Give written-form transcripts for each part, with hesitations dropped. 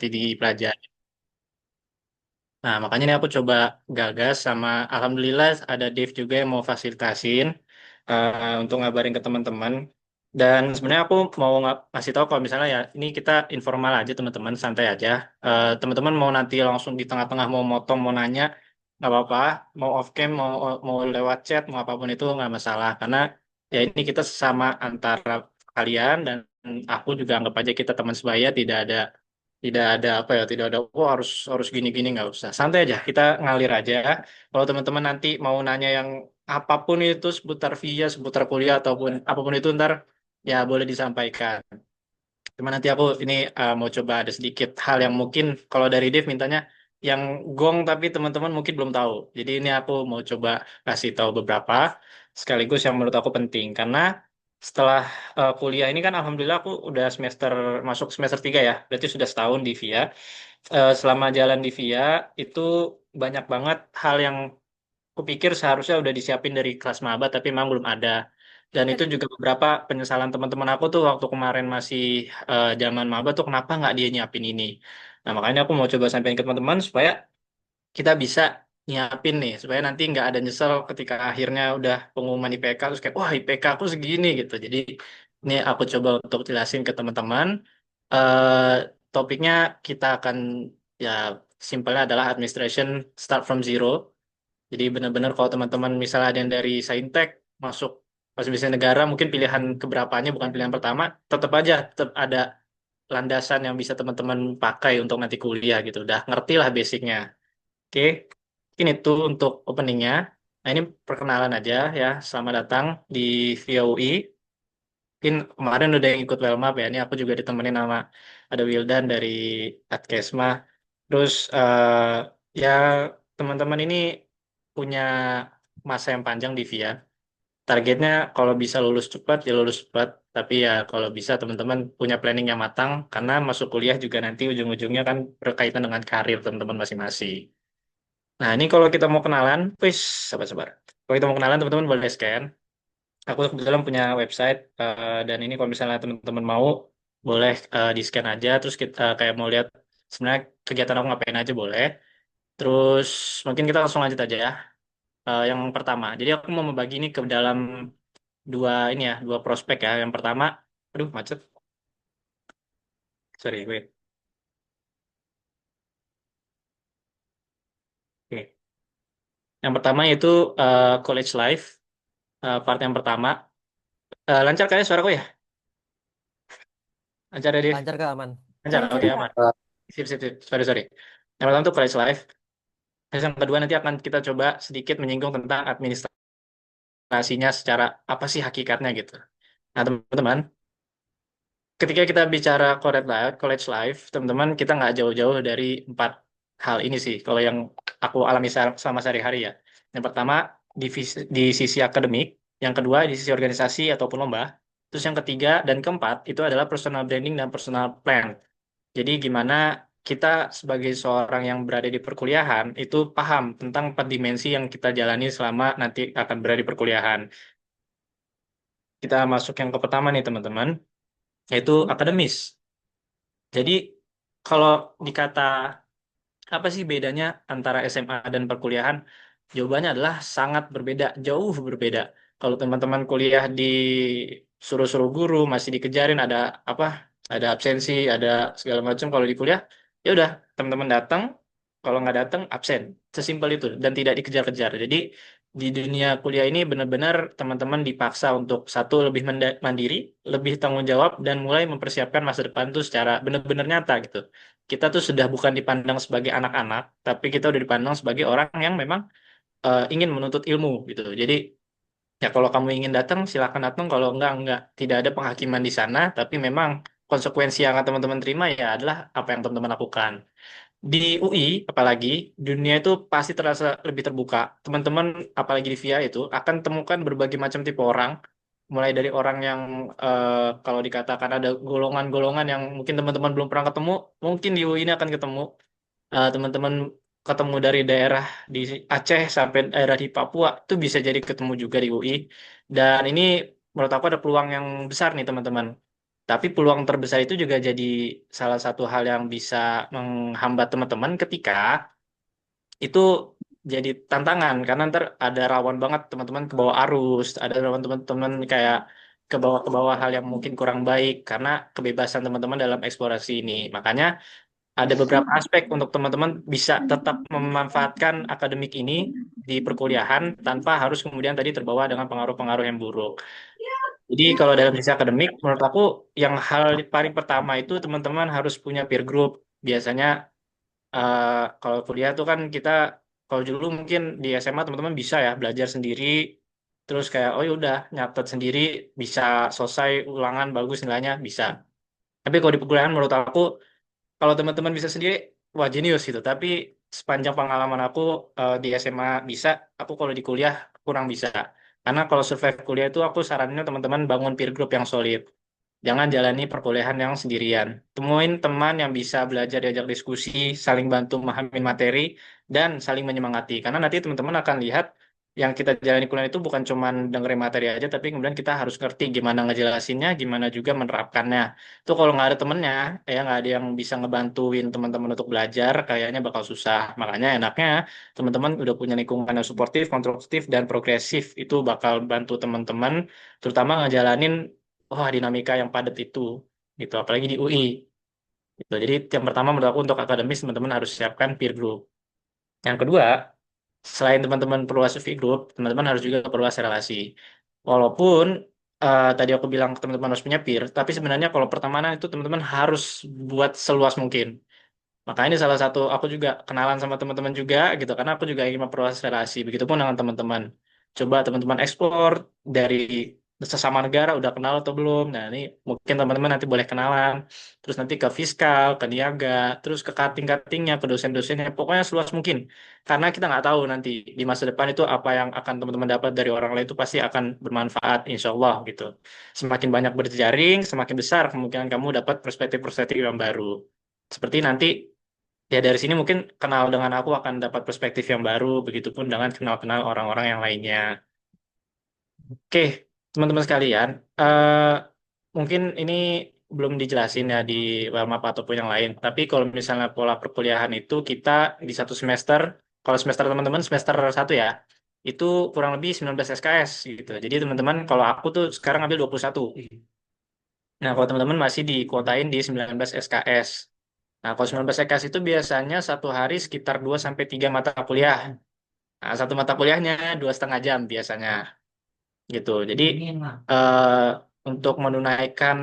dipelajari. Nah, makanya ini aku coba gagas sama Alhamdulillah ada Dave juga yang mau fasilitasin untuk ngabarin ke teman-teman. Dan sebenarnya aku mau ngasih tahu kalau misalnya ya ini kita informal aja teman-teman, santai aja. Teman-teman mau nanti langsung di tengah-tengah mau motong, mau nanya, nggak apa-apa. Mau off cam, mau lewat chat, mau apapun itu nggak masalah. Karena ya ini kita sesama antara kalian dan aku juga anggap aja kita teman sebaya, tidak ada apa ya, tidak ada oh harus harus gini-gini, nggak usah, santai aja, kita ngalir aja. Kalau teman-teman nanti mau nanya yang apapun itu seputar via, seputar kuliah ataupun apapun itu ntar ya boleh disampaikan. Cuma nanti aku ini mau coba ada sedikit hal yang mungkin kalau dari Dev mintanya yang gong tapi teman-teman mungkin belum tahu. Jadi ini aku mau coba kasih tahu beberapa sekaligus yang menurut aku penting karena setelah kuliah ini kan alhamdulillah aku udah masuk semester 3 ya. Berarti sudah setahun di VIA. Selama jalan di VIA itu banyak banget hal yang kupikir seharusnya udah disiapin dari kelas maba tapi memang belum ada. Dan itu juga beberapa penyesalan teman-teman aku tuh waktu kemarin masih zaman maba tuh kenapa nggak dia nyiapin ini. Nah makanya aku mau coba sampaikan ke teman-teman supaya kita bisa nyiapin nih. Supaya nanti nggak ada nyesel ketika akhirnya udah pengumuman IPK terus kayak wah IPK aku segini gitu. Jadi ini aku coba untuk jelasin ke teman-teman. eh Topiknya kita akan ya simpelnya adalah administration start from zero. Jadi benar-benar kalau teman-teman misalnya ada yang dari Saintek masuk pas bisnis negara mungkin pilihan keberapanya bukan pilihan pertama, tetap ada landasan yang bisa teman-teman pakai untuk nanti kuliah gitu. Udah ngerti lah basicnya. Oke, ini tuh untuk openingnya. Nah ini perkenalan aja ya. Selamat datang di VOI. Mungkin kemarin udah yang ikut Welmap ya. Ini aku juga ditemenin sama ada Wildan dari Adkesma. Terus ya teman-teman ini punya masa yang panjang di VIA. Targetnya kalau bisa lulus cepat ya lulus cepat. Tapi ya kalau bisa teman-teman punya planning yang matang karena masuk kuliah juga nanti ujung-ujungnya kan berkaitan dengan karir teman-teman masing-masing. Nah ini kalau kita mau kenalan, please sabar-sabar. Kalau kita mau kenalan teman-teman boleh scan. Aku kebetulan punya website dan ini kalau misalnya teman-teman mau boleh di scan aja. Terus kita kayak mau lihat sebenarnya kegiatan aku ngapain aja boleh. Terus mungkin kita langsung lanjut aja ya. Yang pertama, jadi aku mau membagi ini ke dalam dua ini ya, dua prospek ya. Yang pertama, aduh macet, sorry, wait. Oke. Yang pertama yaitu college life, part yang pertama. Lancar kayaknya suaraku ya? Lancar ya, Div? Lancar Kak, aman. Lancar, oke aman. Sip, sip, sip. Sorry, sorry. Yang pertama itu college life. Terus yang kedua nanti akan kita coba sedikit menyinggung tentang administrasinya secara apa sih hakikatnya gitu. Nah, teman-teman, ketika kita bicara college life, teman-teman kita nggak jauh-jauh dari empat hal ini sih. Kalau yang aku alami selama sehari-hari ya. Yang pertama di sisi akademik, yang kedua di sisi organisasi ataupun lomba, terus yang ketiga dan keempat itu adalah personal branding dan personal plan. Jadi gimana kita sebagai seorang yang berada di perkuliahan itu paham tentang empat dimensi yang kita jalani selama nanti akan berada di perkuliahan. Kita masuk yang ke pertama nih teman-teman, yaitu akademis. Jadi kalau dikata apa sih bedanya antara SMA dan perkuliahan? Jawabannya adalah sangat berbeda, jauh berbeda. Kalau teman-teman kuliah di suruh-suruh guru, masih dikejarin ada apa? Ada absensi, ada segala macam. Kalau di kuliah, ya udah teman-teman datang, kalau nggak datang absen. Sesimpel itu dan tidak dikejar-kejar. Jadi di dunia kuliah ini benar-benar teman-teman dipaksa untuk satu lebih mandiri, lebih tanggung jawab dan mulai mempersiapkan masa depan tuh secara benar-benar nyata gitu. Kita tuh sudah bukan dipandang sebagai anak-anak, tapi kita udah dipandang sebagai orang yang memang ingin menuntut ilmu gitu. Jadi ya kalau kamu ingin datang silakan datang, kalau enggak. Tidak ada penghakiman di sana, tapi memang konsekuensi yang akan teman-teman terima ya adalah apa yang teman-teman lakukan. Di UI apalagi dunia itu pasti terasa lebih terbuka. Teman-teman apalagi di VIA itu akan temukan berbagai macam tipe orang, mulai dari orang yang kalau dikatakan ada golongan-golongan yang mungkin teman-teman belum pernah ketemu, mungkin di UI ini akan ketemu. Teman-teman ketemu dari daerah di Aceh sampai daerah di Papua itu bisa jadi ketemu juga di UI. Dan ini menurut aku ada peluang yang besar nih teman-teman. Tapi peluang terbesar itu juga jadi salah satu hal yang bisa menghambat teman-teman ketika itu jadi tantangan karena ntar ada rawan banget teman-teman ke bawah arus, ada rawan teman-teman kayak ke bawah hal yang mungkin kurang baik karena kebebasan teman-teman dalam eksplorasi ini. Makanya ada beberapa aspek untuk teman-teman bisa tetap memanfaatkan akademik ini di perkuliahan tanpa harus kemudian tadi terbawa dengan pengaruh-pengaruh yang buruk. Jadi kalau dalam sisi akademik, menurut aku yang hal paling pertama itu teman-teman harus punya peer group. Biasanya eh, kalau kuliah tuh kan kita, kalau dulu mungkin di SMA teman-teman bisa ya belajar sendiri, terus kayak oh ya udah nyatet sendiri, bisa selesai ulangan bagus nilainya bisa. Tapi kalau di perkuliahan menurut aku kalau teman-teman bisa sendiri, wah jenius gitu. Tapi sepanjang pengalaman aku di SMA bisa, aku kalau di kuliah kurang bisa. Karena kalau survive kuliah itu aku saranin teman-teman bangun peer group yang solid. Jangan jalani perkuliahan yang sendirian. Temuin teman yang bisa belajar diajak diskusi, saling bantu memahami materi, dan saling menyemangati. Karena nanti teman-teman akan lihat yang kita jalani kuliah itu bukan cuma dengerin materi aja, tapi kemudian kita harus ngerti gimana ngejelasinnya, gimana juga menerapkannya. Itu kalau nggak ada temennya, ya nggak ada yang bisa ngebantuin teman-teman untuk belajar, kayaknya bakal susah. Makanya enaknya teman-teman udah punya lingkungan yang suportif, konstruktif, dan progresif. Itu bakal bantu teman-teman, terutama ngejalanin wah dinamika yang padat itu gitu apalagi di UI gitu. Jadi yang pertama menurut aku untuk akademis teman-teman harus siapkan peer group. Yang kedua, selain teman-teman perluas peer group, teman-teman harus juga perluas relasi. Walaupun tadi aku bilang teman-teman harus punya peer, tapi sebenarnya kalau pertemanan itu teman-teman harus buat seluas mungkin. Maka ini salah satu aku juga kenalan sama teman-teman juga gitu karena aku juga ingin memperluas relasi. Begitupun dengan teman-teman. Coba teman-teman eksplor dari sesama negara udah kenal atau belum. Nah, ini mungkin teman-teman nanti boleh kenalan. Terus nanti ke fiskal, ke niaga, terus ke kating-katingnya, ke dosen-dosennya. Pokoknya seluas mungkin. Karena kita nggak tahu nanti di masa depan itu apa yang akan teman-teman dapat dari orang lain itu pasti akan bermanfaat, insya Allah gitu. Semakin banyak berjejaring, semakin besar kemungkinan kamu dapat perspektif-perspektif yang baru. Seperti nanti ya dari sini mungkin kenal dengan aku akan dapat perspektif yang baru, begitupun dengan kenal-kenal orang-orang yang lainnya. Oke, teman-teman sekalian, mungkin ini belum dijelasin ya di warmap ataupun yang lain. Tapi kalau misalnya pola perkuliahan itu kita di satu semester, kalau semester teman-teman semester satu ya, itu kurang lebih 19 SKS gitu. Jadi teman-teman, kalau aku tuh sekarang ambil 21. Nah, kalau teman-teman masih dikuotain di 19 SKS. Nah, kalau 19 SKS itu biasanya satu hari sekitar 2 sampai 3 mata kuliah. Nah, satu mata kuliahnya 2,5 jam biasanya gitu. Jadi eh, untuk menunaikan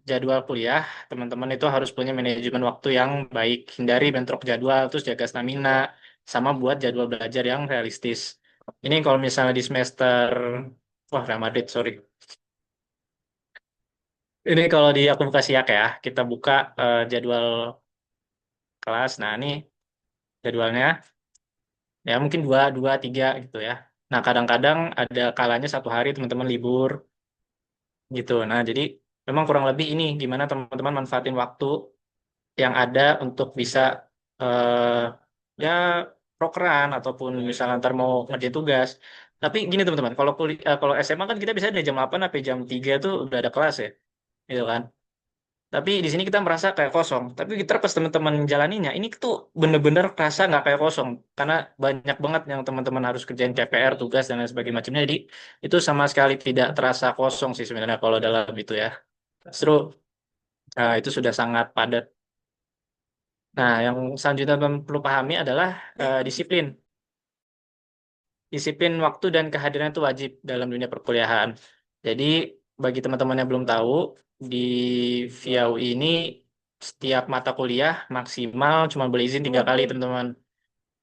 jadwal kuliah, teman-teman itu harus punya manajemen waktu yang baik. Hindari bentrok jadwal, terus jaga stamina, sama buat jadwal belajar yang realistis. Ini kalau misalnya di semester, wah Real Madrid, sorry. Ini kalau di aku buka siak ya, kita buka jadwal kelas. Nah, ini jadwalnya. Ya mungkin dua dua tiga gitu ya. Nah kadang-kadang ada kalanya satu hari teman-teman libur gitu. Nah jadi memang kurang lebih ini gimana teman-teman manfaatin waktu yang ada untuk bisa eh, ya prokeran ataupun misalnya ntar mau ngerjain tugas. Tapi gini teman-teman, kalau SMA kan kita bisa dari jam 8 sampai jam 3 tuh udah ada kelas ya, gitu kan. Tapi di sini kita merasa kayak kosong. Tapi kita pas teman-teman jalaninya, ini tuh bener-bener kerasa nggak kayak kosong. Karena banyak banget yang teman-teman harus kerjain KPR, tugas, dan lain sebagainya macamnya. Jadi itu sama sekali tidak terasa kosong sih sebenarnya kalau dalam itu ya. Justru itu sudah sangat padat. Nah, yang selanjutnya teman perlu pahami adalah disiplin. Disiplin waktu dan kehadiran itu wajib dalam dunia perkuliahan. Jadi bagi teman-teman yang belum tahu, di via UI ini setiap mata kuliah maksimal cuma boleh izin 3 kali teman-teman.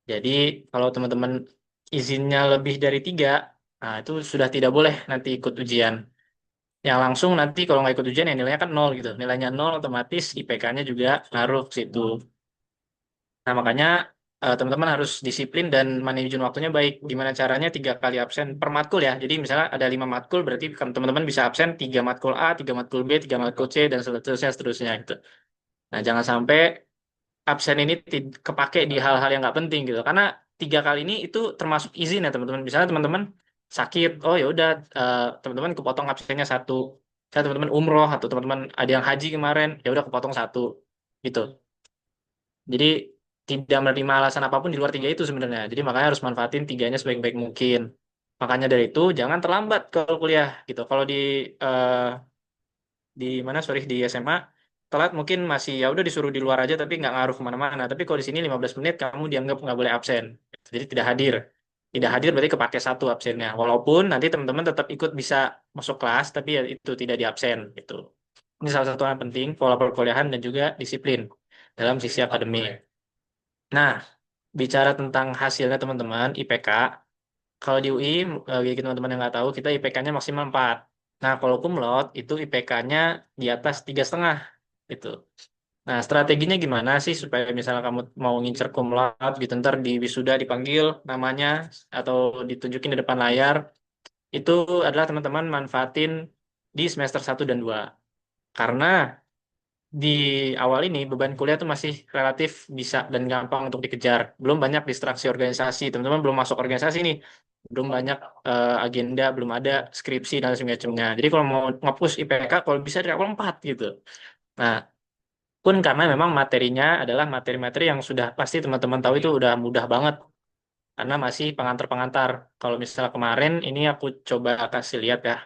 Jadi kalau teman-teman izinnya lebih dari 3, nah itu sudah tidak boleh nanti ikut ujian. Yang langsung nanti kalau nggak ikut ujian ya nilainya kan nol gitu. Nilainya nol otomatis IPK-nya juga ngaruh ke situ. Nah, makanya teman-teman harus disiplin dan manajemen waktunya baik. Gimana caranya 3 kali absen per matkul ya. Jadi misalnya ada 5 matkul, berarti kan teman-teman bisa absen 3 matkul A, 3 matkul B, 3 matkul C, dan seterusnya, seterusnya gitu. Nah, jangan sampai absen ini kepake di hal-hal yang nggak penting gitu. Karena 3 kali ini itu termasuk izin ya teman-teman. Misalnya teman-teman sakit, oh ya udah teman-teman kepotong absennya satu. Saya teman-teman umroh atau teman-teman ada yang haji kemarin, ya udah kepotong satu gitu. Jadi tidak menerima alasan apapun di luar tiga itu sebenarnya. Jadi makanya harus manfaatin tiganya sebaik-baik mungkin. Makanya dari itu jangan terlambat kalau kuliah gitu. Kalau eh, di mana sorry di SMA telat mungkin masih ya udah disuruh di luar aja tapi nggak ngaruh kemana-mana. Tapi kalau di sini 15 menit kamu dianggap nggak boleh absen. Jadi tidak hadir. Tidak hadir berarti kepake satu absennya. Walaupun nanti teman-teman tetap ikut bisa masuk kelas tapi ya itu tidak di absen gitu. Ini salah satu yang penting pola perkuliahan dan juga disiplin dalam sisi akademik. Nah, bicara tentang hasilnya teman-teman, IPK, kalau di UI, bagi teman-teman yang nggak tahu, kita IPK-nya maksimal 4. Nah, kalau cum laude, itu IPK-nya di atas 3,5. Gitu. Nah, strateginya gimana sih supaya misalnya kamu mau ngincer cum laude, gitu, ntar di wisuda dipanggil namanya, atau ditunjukin di depan layar, itu adalah teman-teman manfaatin di semester 1 dan 2. Karena di awal ini beban kuliah tuh masih relatif bisa dan gampang untuk dikejar. Belum banyak distraksi organisasi. Teman-teman belum masuk organisasi nih. Belum banyak agenda, belum ada skripsi dan semacamnya. Jadi kalau mau nge-push IPK, kalau bisa dari awal 4 gitu. Nah, pun karena memang materinya adalah materi-materi yang sudah pasti teman-teman tahu itu udah mudah banget. Karena masih pengantar-pengantar. Kalau misalnya kemarin ini aku coba kasih lihat ya,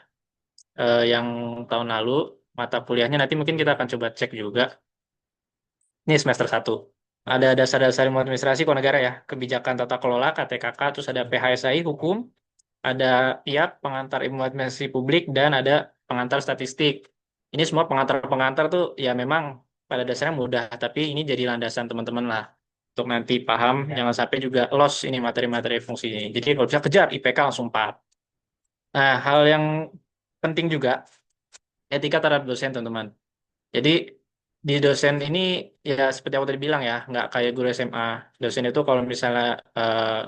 yang tahun lalu, mata kuliahnya nanti mungkin kita akan coba cek juga. Ini semester 1. Ada dasar-dasar ilmu administrasi keuangan negara ya, kebijakan tata kelola, KTKK, terus ada PHSI, hukum, ada IAP, pengantar ilmu administrasi publik, dan ada pengantar statistik. Ini semua pengantar-pengantar tuh ya memang pada dasarnya mudah, tapi ini jadi landasan teman-teman lah. Untuk nanti paham, jangan sampai juga lost ini materi-materi fungsi ini. Jadi kalau bisa kejar, IPK langsung 4. Nah, hal yang penting juga, etika terhadap dosen teman-teman. Jadi di dosen ini ya seperti aku tadi bilang ya, nggak kayak guru SMA. Dosen itu kalau misalnya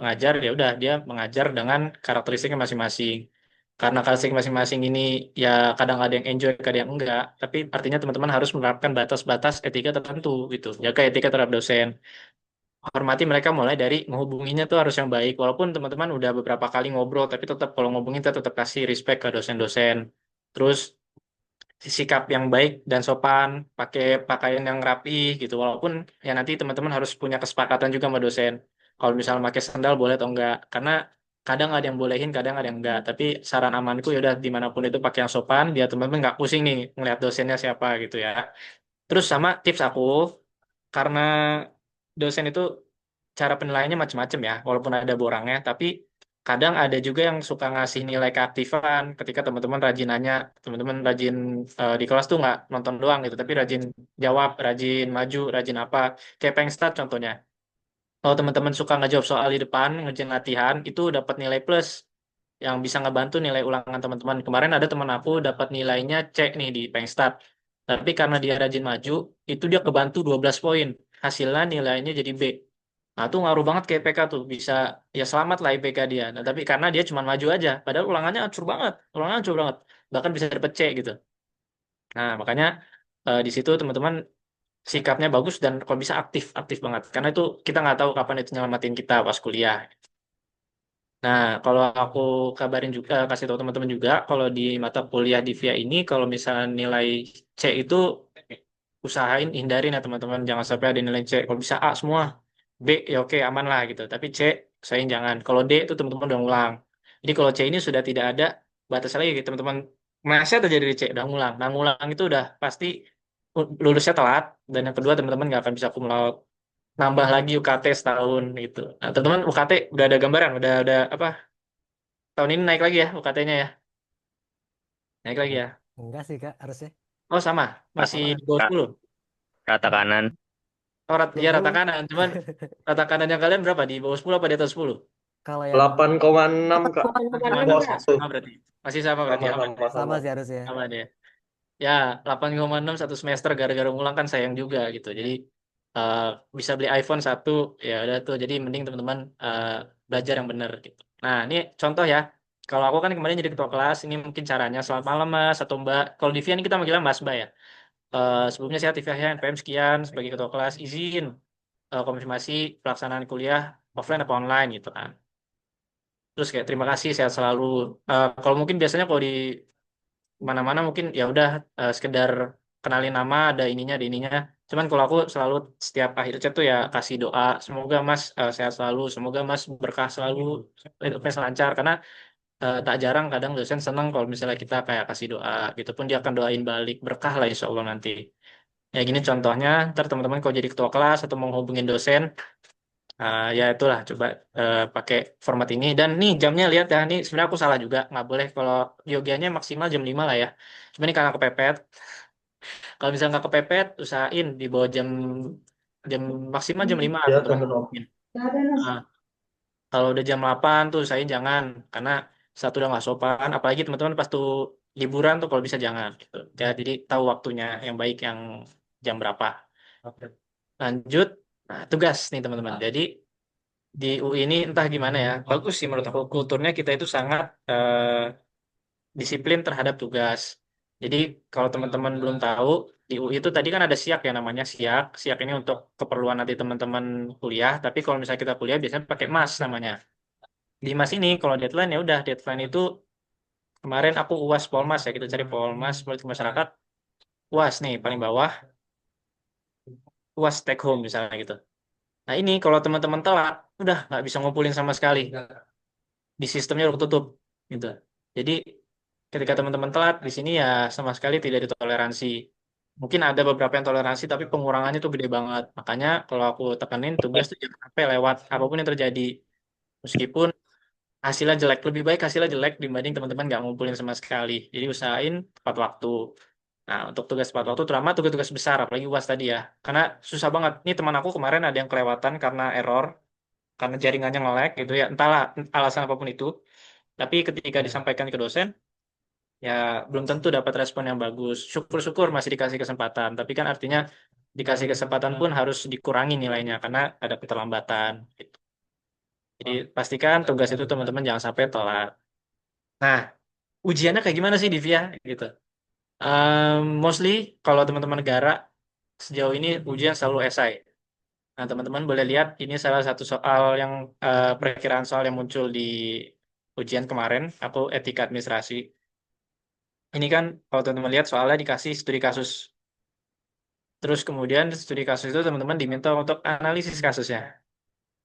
ngajar ya udah dia mengajar dengan karakteristiknya masing-masing. Karena karakteristik masing-masing ini ya kadang ada yang enjoy, kadang yang enggak. Tapi artinya teman-teman harus menerapkan batas-batas etika tertentu gitu. Jaga etika terhadap dosen. Hormati mereka mulai dari menghubunginya tuh harus yang baik. Walaupun teman-teman udah beberapa kali ngobrol, tapi tetap kalau ngomongin kita tetap kasih respect ke dosen-dosen. Terus sikap yang baik dan sopan, pakai pakaian yang rapi gitu. Walaupun ya nanti teman-teman harus punya kesepakatan juga sama dosen. Kalau misalnya pakai sandal boleh atau enggak. Karena kadang ada yang bolehin, kadang ada yang enggak. Tapi saran amanku ya udah dimanapun itu pakai yang sopan, biar teman-teman nggak pusing nih ngeliat dosennya siapa gitu ya. Terus sama tips aku, karena dosen itu cara penilaiannya macam-macam ya, walaupun ada borangnya, tapi kadang ada juga yang suka ngasih nilai keaktifan ketika teman-teman rajin nanya, teman-teman rajin di kelas tuh nggak nonton doang gitu, tapi rajin jawab, rajin maju, rajin apa, kayak Pengstat contohnya. Kalau teman-teman suka ngejawab soal di depan, ngerjain latihan, itu dapat nilai plus yang bisa ngebantu nilai ulangan teman-teman. Kemarin ada teman aku dapat nilainya C nih di Pengstat. Tapi karena dia rajin maju, itu dia kebantu 12 poin. Hasilnya nilainya jadi B. Nah, itu ngaruh banget ke IPK tuh. Bisa, ya selamat lah IPK dia. Nah, tapi karena dia cuma maju aja. Padahal ulangannya hancur banget. Ulangannya hancur banget. Bahkan bisa dapet C gitu. Nah, makanya di situ teman-teman sikapnya bagus dan kalau bisa aktif, aktif banget. Karena itu kita nggak tahu kapan itu nyelamatin kita pas kuliah. Nah, kalau aku kabarin juga, kasih tahu teman-teman juga, kalau di mata kuliah di VIA ini, kalau misalnya nilai C itu usahain hindarin ya teman-teman, jangan sampai ada nilai C. Kalau bisa A semua, B ya oke aman lah gitu. Tapi C, usahain jangan. Kalau D itu teman-teman udah ngulang. Jadi kalau C ini sudah tidak ada batas lagi gitu teman-teman. Meleset aja dari C, udah ngulang. Nah, ngulang itu udah pasti lulusnya telat, dan yang kedua teman-teman nggak akan bisa cum laude. Nambah lagi UKT setahun gitu. Nah, teman-teman UKT udah ada gambaran, udah apa? Tahun ini naik lagi ya UKT-nya ya. Naik lagi ya. Enggak sih Kak, harusnya. Oh sama, masih Sama. di bawah Ra- 10. Rata kanan. Oh, dua ya rata puluh kanan. Cuman rata kanannya kalian berapa? Di bawah 10 apa di atas 10? Kalau yang 8,6 Kak. 8,6 Di bawah enggak? 1. Sama berarti. Masih sama berarti aman. Sama-sama sama sama. sih harusnya. Sama deh. Ya, 8,6 satu semester gara-gara ngulang kan sayang juga gitu. Jadi eh, bisa beli iPhone satu, ya udah tuh. Jadi mending teman-teman belajar yang benar gitu. Nah, ini contoh ya. Kalau aku kan kemarin jadi ketua kelas, ini mungkin caranya. Selamat malam Mas atau Mbak. Kalau di VIA ini kita manggilnya Mas Mbak ya. Sebelumnya saya aktif NPM sekian sebagai ketua kelas, izin konfirmasi pelaksanaan kuliah offline atau online gitu kan. Terus kayak terima kasih sehat selalu. Kalau mungkin biasanya kalau di mana-mana mungkin ya udah sekedar kenalin nama, ada ininya. Cuman kalau aku selalu setiap akhir chat tuh ya kasih doa, semoga Mas sehat selalu, semoga Mas berkah selalu, hidupnya lancar. Karena tak jarang kadang dosen senang kalau misalnya kita kayak kasih doa gitu pun dia akan doain balik berkah lah insya Allah nanti. Ya gini contohnya, ntar teman-teman kalau jadi ketua kelas atau mau hubungin dosen, ya itulah coba pakai format ini. Dan nih jamnya lihat ya, nih sebenarnya aku salah juga, nggak boleh kalau yogianya maksimal jam 5 lah ya. Cuma ini karena kepepet, kalau misalnya nggak kepepet, usahain di bawah jam jam maksimal jam 5 lah Ya, teman-teman teman-teman. hubungin. Nah, kalau udah jam 8 tuh saya jangan, karena satu udah nggak sopan, apalagi teman-teman pas tuh liburan tuh kalau bisa jangan gitu. Ya, jadi tahu waktunya yang baik yang jam berapa. Lanjut, nah, tugas nih teman-teman. Jadi di UI ini entah gimana ya, bagus sih menurut aku kulturnya kita itu sangat disiplin terhadap tugas. Jadi kalau teman-teman belum tahu, di UI itu tadi kan ada SIAK ya namanya SIAK. SIAK ini untuk keperluan nanti teman-teman kuliah, tapi kalau misalnya kita kuliah biasanya pakai MAS namanya. Di MAS ini kalau deadline ya udah deadline itu kemarin aku UAS Polmas ya, kita cari Polmas politik masyarakat, UAS nih paling bawah, UAS take home misalnya gitu. Nah ini kalau teman-teman telat, udah nggak bisa ngumpulin sama sekali. Di sistemnya udah tutup gitu. Jadi ketika teman-teman telat di sini ya sama sekali tidak ditoleransi. Mungkin ada beberapa yang toleransi tapi pengurangannya tuh gede banget. Makanya kalau aku tekenin tugas tuh jangan sampai lewat apapun yang terjadi. Meskipun hasilnya jelek, lebih baik hasilnya jelek dibanding teman-teman nggak ngumpulin sama sekali. Jadi usahain tepat waktu. Nah, untuk tugas tepat waktu terutama tugas-tugas besar apalagi UAS tadi ya. Karena susah banget. Ini teman aku kemarin ada yang kelewatan karena error, karena jaringannya nge-lag gitu ya. Entahlah alasan apapun itu. Tapi ketika disampaikan ke dosen, ya belum tentu dapat respon yang bagus. Syukur-syukur masih dikasih kesempatan, tapi kan artinya dikasih kesempatan pun harus dikurangi nilainya karena ada keterlambatan. Gitu. Jadi pastikan tugas itu teman-teman jangan sampai telat. Nah, ujiannya kayak gimana sih Divya? Gitu. Mostly kalau teman-teman negara sejauh ini ujian selalu esai. Nah, teman-teman boleh lihat ini salah satu soal yang perkiraan soal yang muncul di ujian kemarin. Aku etika administrasi. Ini kan kalau teman-teman lihat soalnya dikasih studi kasus. Terus kemudian studi kasus itu teman-teman diminta untuk analisis kasusnya.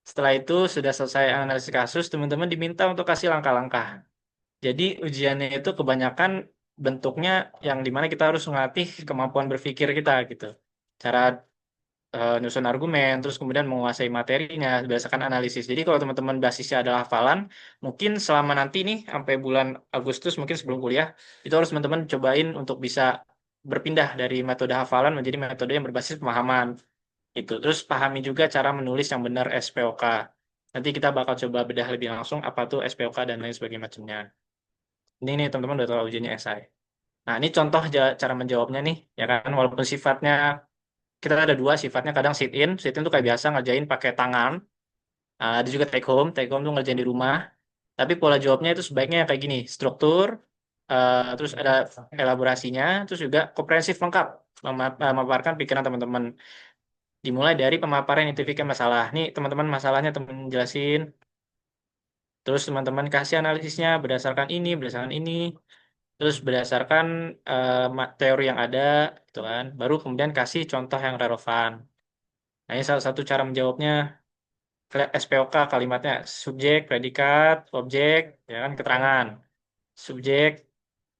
Setelah itu sudah selesai analisis kasus, teman-teman diminta untuk kasih langkah-langkah. Jadi ujiannya itu kebanyakan bentuknya yang dimana kita harus melatih kemampuan berpikir kita gitu. Cara nyusun argumen, terus kemudian menguasai materinya berdasarkan analisis. Jadi kalau teman-teman basisnya adalah hafalan, mungkin selama nanti nih sampai bulan Agustus mungkin sebelum kuliah, itu harus teman-teman cobain untuk bisa berpindah dari metode hafalan menjadi metode yang berbasis pemahaman. Itu. Terus pahami juga cara menulis yang benar SPOK. Nanti kita bakal coba bedah lebih langsung apa tuh SPOK dan lain sebagainya macamnya. Ini nih teman-teman udah tahu ujiannya esai. Nah, ini contoh cara menjawabnya nih, ya kan walaupun sifatnya kita ada dua sifatnya kadang sit in tuh kayak biasa ngerjain pakai tangan. Ada juga take home tuh ngerjain di rumah. Tapi pola jawabnya itu sebaiknya kayak gini, struktur, terus ada elaborasinya, terus juga komprehensif lengkap, memaparkan pikiran teman-teman. Dimulai dari pemaparan identifikasi masalah. Nih teman-teman masalahnya teman jelasin, terus teman-teman kasih analisisnya berdasarkan ini, terus berdasarkan teori yang ada, gitu kan. Baru kemudian kasih contoh yang relevan. Nah, ini salah satu cara menjawabnya. SPOK kalimatnya subjek, predikat, objek, ya kan keterangan. Subjek,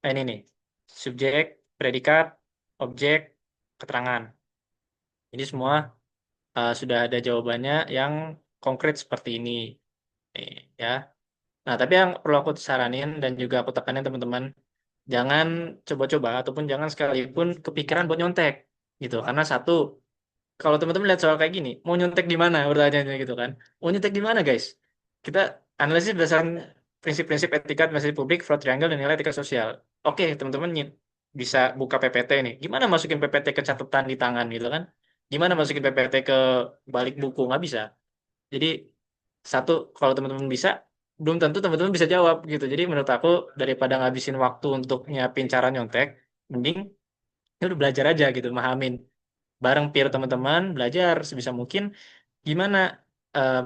ini nih, subjek, predikat, objek, keterangan. Ini semua sudah ada jawabannya yang konkret seperti ini. Nih, ya. Nah, tapi yang perlu aku saranin dan juga aku tekanin teman-teman, jangan coba-coba ataupun jangan sekalipun kepikiran buat nyontek gitu. Karena satu, kalau teman-teman lihat soal kayak gini, mau nyontek di mana pertanyaannya gitu kan? Mau nyontek di mana, guys? Kita analisis berdasarkan prinsip-prinsip etika administrasi publik, fraud triangle, dan nilai etika sosial. Oke, teman-teman bisa buka PPT nih. Gimana masukin PPT ke catatan di tangan gitu kan? Gimana masukin PPT ke balik buku? Nggak bisa. Jadi satu, kalau teman-teman bisa, belum tentu teman-teman bisa jawab gitu. Jadi menurut aku daripada ngabisin waktu untuk nyiapin cara nyontek, mending ya udah belajar aja gitu, mahamin bareng peer teman-teman, belajar sebisa mungkin gimana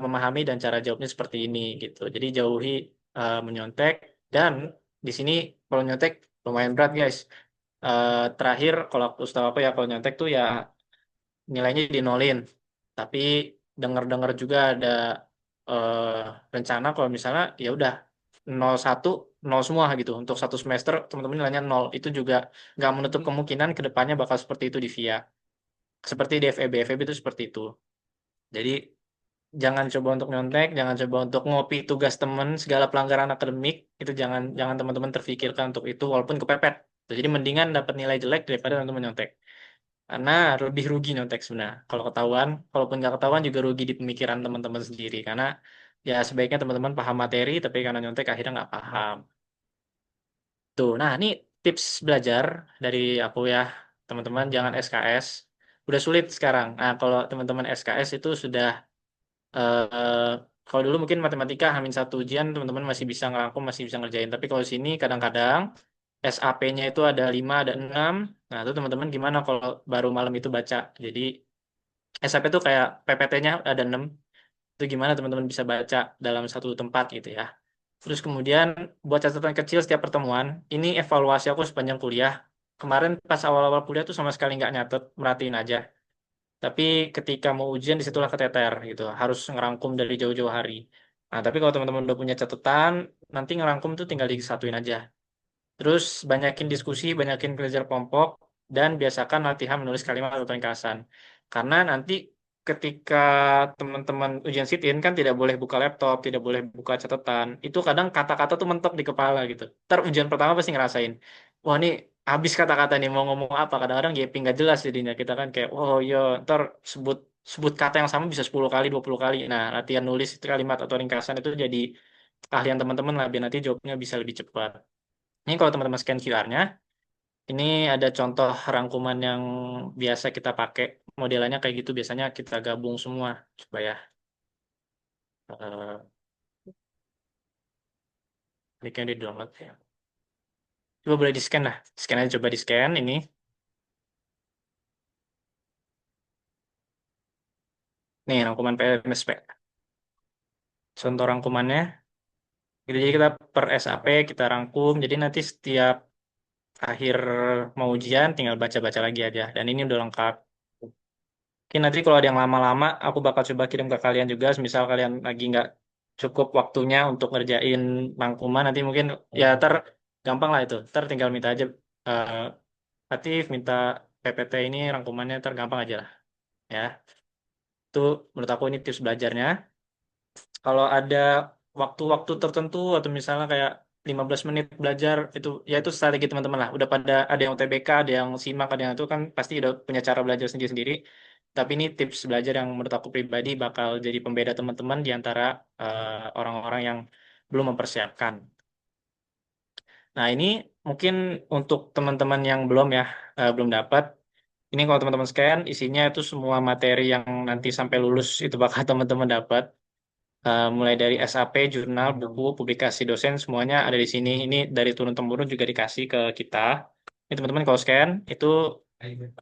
memahami dan cara jawabnya seperti ini gitu. Jadi jauhi menyontek dan di sini kalau nyontek lumayan berat guys. Terakhir kalau setahu aku ya kalau nyontek tuh ya nilainya dinolin. Tapi dengar-dengar juga ada eh, rencana kalau misalnya ya udah 01 nol semua gitu untuk satu semester teman-teman nilainya nol itu juga nggak menutup kemungkinan kedepannya bakal seperti itu di VIA seperti di FEB itu seperti itu. Jadi jangan coba untuk nyontek, jangan coba untuk ngopi tugas temen, segala pelanggaran akademik itu jangan jangan teman-teman terfikirkan untuk itu walaupun kepepet. Jadi mendingan dapat nilai jelek daripada teman-teman nyontek. Karena lebih rugi nyontek sebenarnya. Kalau ketahuan, kalaupun nggak ketahuan juga rugi di pemikiran teman-teman sendiri. Karena ya sebaiknya teman-teman paham materi, tapi karena nyontek akhirnya nggak paham. Tuh, nah ini tips belajar dari aku ya, teman-teman jangan SKS. Udah sulit sekarang. Nah, kalau teman-teman SKS itu sudah eh kalau dulu mungkin matematika hamin satu ujian teman-teman masih bisa ngerangkum, masih bisa ngerjain. Tapi kalau sini kadang-kadang SAP-nya itu ada 5 ada 6. Nah, itu teman-teman gimana kalau baru malam itu baca. Jadi SAP itu kayak PPT-nya ada 6. Itu gimana teman-teman bisa baca dalam satu tempat gitu ya. Terus kemudian buat catatan kecil setiap pertemuan. Ini evaluasi aku sepanjang kuliah. Kemarin pas awal-awal kuliah tuh sama sekali nggak nyatet, merhatiin aja. Tapi ketika mau ujian disitulah keteter gitu, harus ngerangkum dari jauh-jauh hari. Nah, tapi kalau teman-teman udah punya catatan, nanti ngerangkum tuh tinggal disatuin aja. Terus banyakin diskusi, banyakin belajar kelompok, dan biasakan latihan menulis kalimat atau ringkasan. Karena nanti ketika teman-teman ujian sit-in kan tidak boleh buka laptop, tidak boleh buka catatan. Itu kadang kata-kata tuh mentok di kepala gitu. Ntar ujian pertama pasti ngerasain, wah ini habis kata-kata nih mau ngomong apa. Kadang-kadang GP nggak jelas jadinya. Kita kan kayak, oh iya ntar sebut sebut kata yang sama bisa 10 kali, 20 kali. Nah, latihan nulis itu kalimat atau ringkasan itu jadi keahlian teman-teman lah, biar nanti jawabnya bisa lebih cepat. Ini kalau teman-teman scan QR-nya, ini ada contoh rangkuman yang biasa kita pakai. Modelannya kayak gitu, biasanya kita gabung semua. Coba ya. Eh, Linknya di download ya. Coba boleh di-scan lah. Scan aja, coba di-scan ini. Nih, rangkuman PMSP. Contoh rangkumannya. Jadi kita per SAP, kita rangkum. Jadi nanti setiap akhir mau ujian, tinggal baca-baca lagi aja. Dan ini udah lengkap. Mungkin nanti kalau ada yang lama-lama, aku bakal coba kirim ke kalian juga. Misal kalian lagi nggak cukup waktunya untuk ngerjain rangkuman, nanti mungkin ya gampang lah itu. Tinggal minta aja eh Latif, minta PPT ini rangkumannya tergampang aja lah. Ya, itu menurut aku ini tips belajarnya. Kalau ada waktu-waktu tertentu atau misalnya kayak 15 menit belajar itu ya itu strategi teman-teman lah. Udah pada ada yang UTBK, ada yang simak, ada yang itu kan pasti udah punya cara belajar sendiri-sendiri. Tapi ini tips belajar yang menurut aku pribadi bakal jadi pembeda teman-teman di antara orang-orang yang belum mempersiapkan. Nah, ini mungkin untuk teman-teman yang belum ya, belum dapat. Ini kalau teman-teman scan, isinya itu semua materi yang nanti sampai lulus itu bakal teman-teman dapat. Mulai dari SAP, jurnal, buku, publikasi dosen, semuanya ada di sini. Ini dari turun-temurun juga dikasih ke kita. Ini teman-teman kalau scan, itu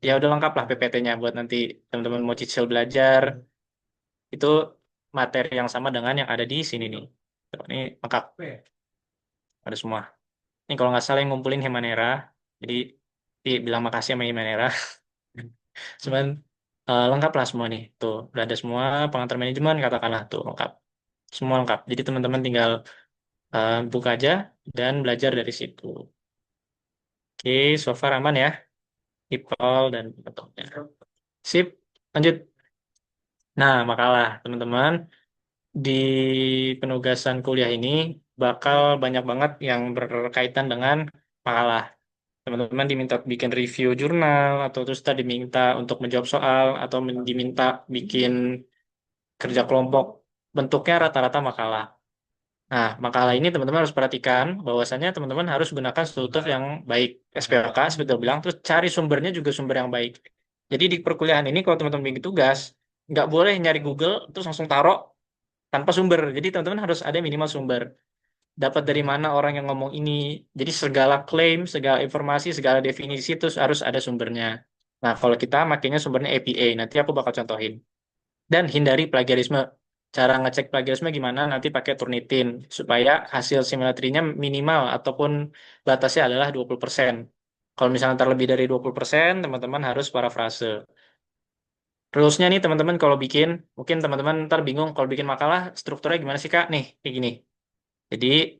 ya udah lengkap lah PPT-nya buat nanti teman-teman mau cicil belajar. Itu materi yang sama dengan yang ada di sini nih. Tuh, ini lengkap, ada semua. Ini kalau nggak salah yang ngumpulin Himanera. Jadi bilang makasih sama Himanera. Cuman lengkap lah semua nih. Tuh, udah ada semua pengantar manajemen katakanlah tuh lengkap. Semua lengkap. Jadi teman-teman tinggal buka aja dan belajar dari situ. Oke, so far aman ya. Ipal dan bentuknya. Sip, lanjut. Nah, makalah teman-teman. Di penugasan kuliah ini bakal banyak banget yang berkaitan dengan makalah. Teman-teman diminta bikin review jurnal, atau terus tadi diminta untuk menjawab soal, atau diminta bikin kerja kelompok. Bentuknya rata-rata makalah. Nah, makalah ini teman-teman harus perhatikan bahwasannya teman-teman harus gunakan struktur yang baik. SPOK, seperti yang bilang, terus cari sumbernya juga sumber yang baik. Jadi di perkuliahan ini kalau teman-teman bikin tugas, nggak boleh nyari Google, terus langsung taruh tanpa sumber. Jadi teman-teman harus ada minimal sumber. Dapat dari mana orang yang ngomong ini. Jadi segala klaim, segala informasi, segala definisi itu harus ada sumbernya. Nah, kalau kita makanya sumbernya APA, nanti aku bakal contohin. Dan hindari plagiarisme. Cara ngecek plagiarisme gimana? Nanti pakai Turnitin supaya hasil simulatrinya minimal ataupun batasnya adalah 20%. Kalau misalnya terlebih dari 20%, teman-teman harus parafrase. Rulesnya nih teman-teman kalau bikin, mungkin teman-teman ntar bingung kalau bikin makalah strukturnya gimana sih Kak? Nih, kayak gini. Jadi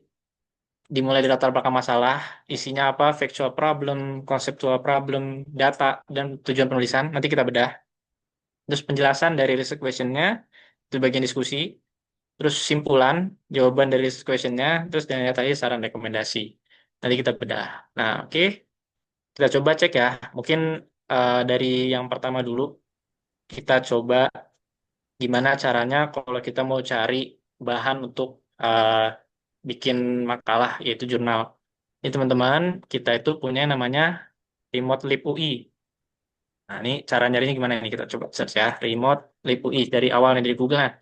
dimulai dari latar belakang masalah, isinya apa, factual problem, conceptual problem, data, dan tujuan penulisan. Nanti kita bedah. Terus penjelasan dari research questionnya, itu bagian diskusi. Terus simpulan, jawaban dari research questionnya, terus dan tadi saran rekomendasi. Nanti kita bedah. Nah, oke. Kita coba cek ya. Mungkin dari yang pertama dulu, kita coba gimana caranya kalau kita mau cari bahan untuk bikin makalah, yaitu jurnal. Ini teman-teman, kita itu punya yang namanya Remote Lib UI. Nah, ini cara nyarinya gimana nih? Kita coba search ya. Remote Lib UI. Dari awalnya dari Google. Nah,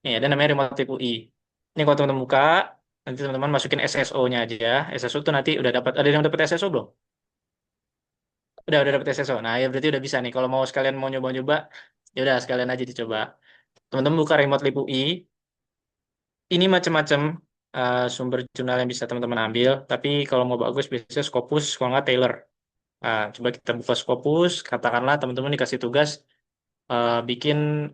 ini ada namanya Remote Lib UI. Ini kalau teman-teman buka, nanti teman-teman masukin SSO-nya aja. SSO tuh nanti udah dapat, ada yang dapat SSO belum? Udah dapat SSO. Nah, ya berarti udah bisa nih. Kalau mau sekalian mau nyoba-nyoba, ya udah sekalian aja dicoba. Teman-teman buka Remote Lib UI. Ini macam-macam sumber jurnal yang bisa teman-teman ambil. Tapi kalau mau bagus, biasanya Scopus, kalau nggak Taylor. Nah, coba kita buka Scopus. Katakanlah teman-teman dikasih tugas bikin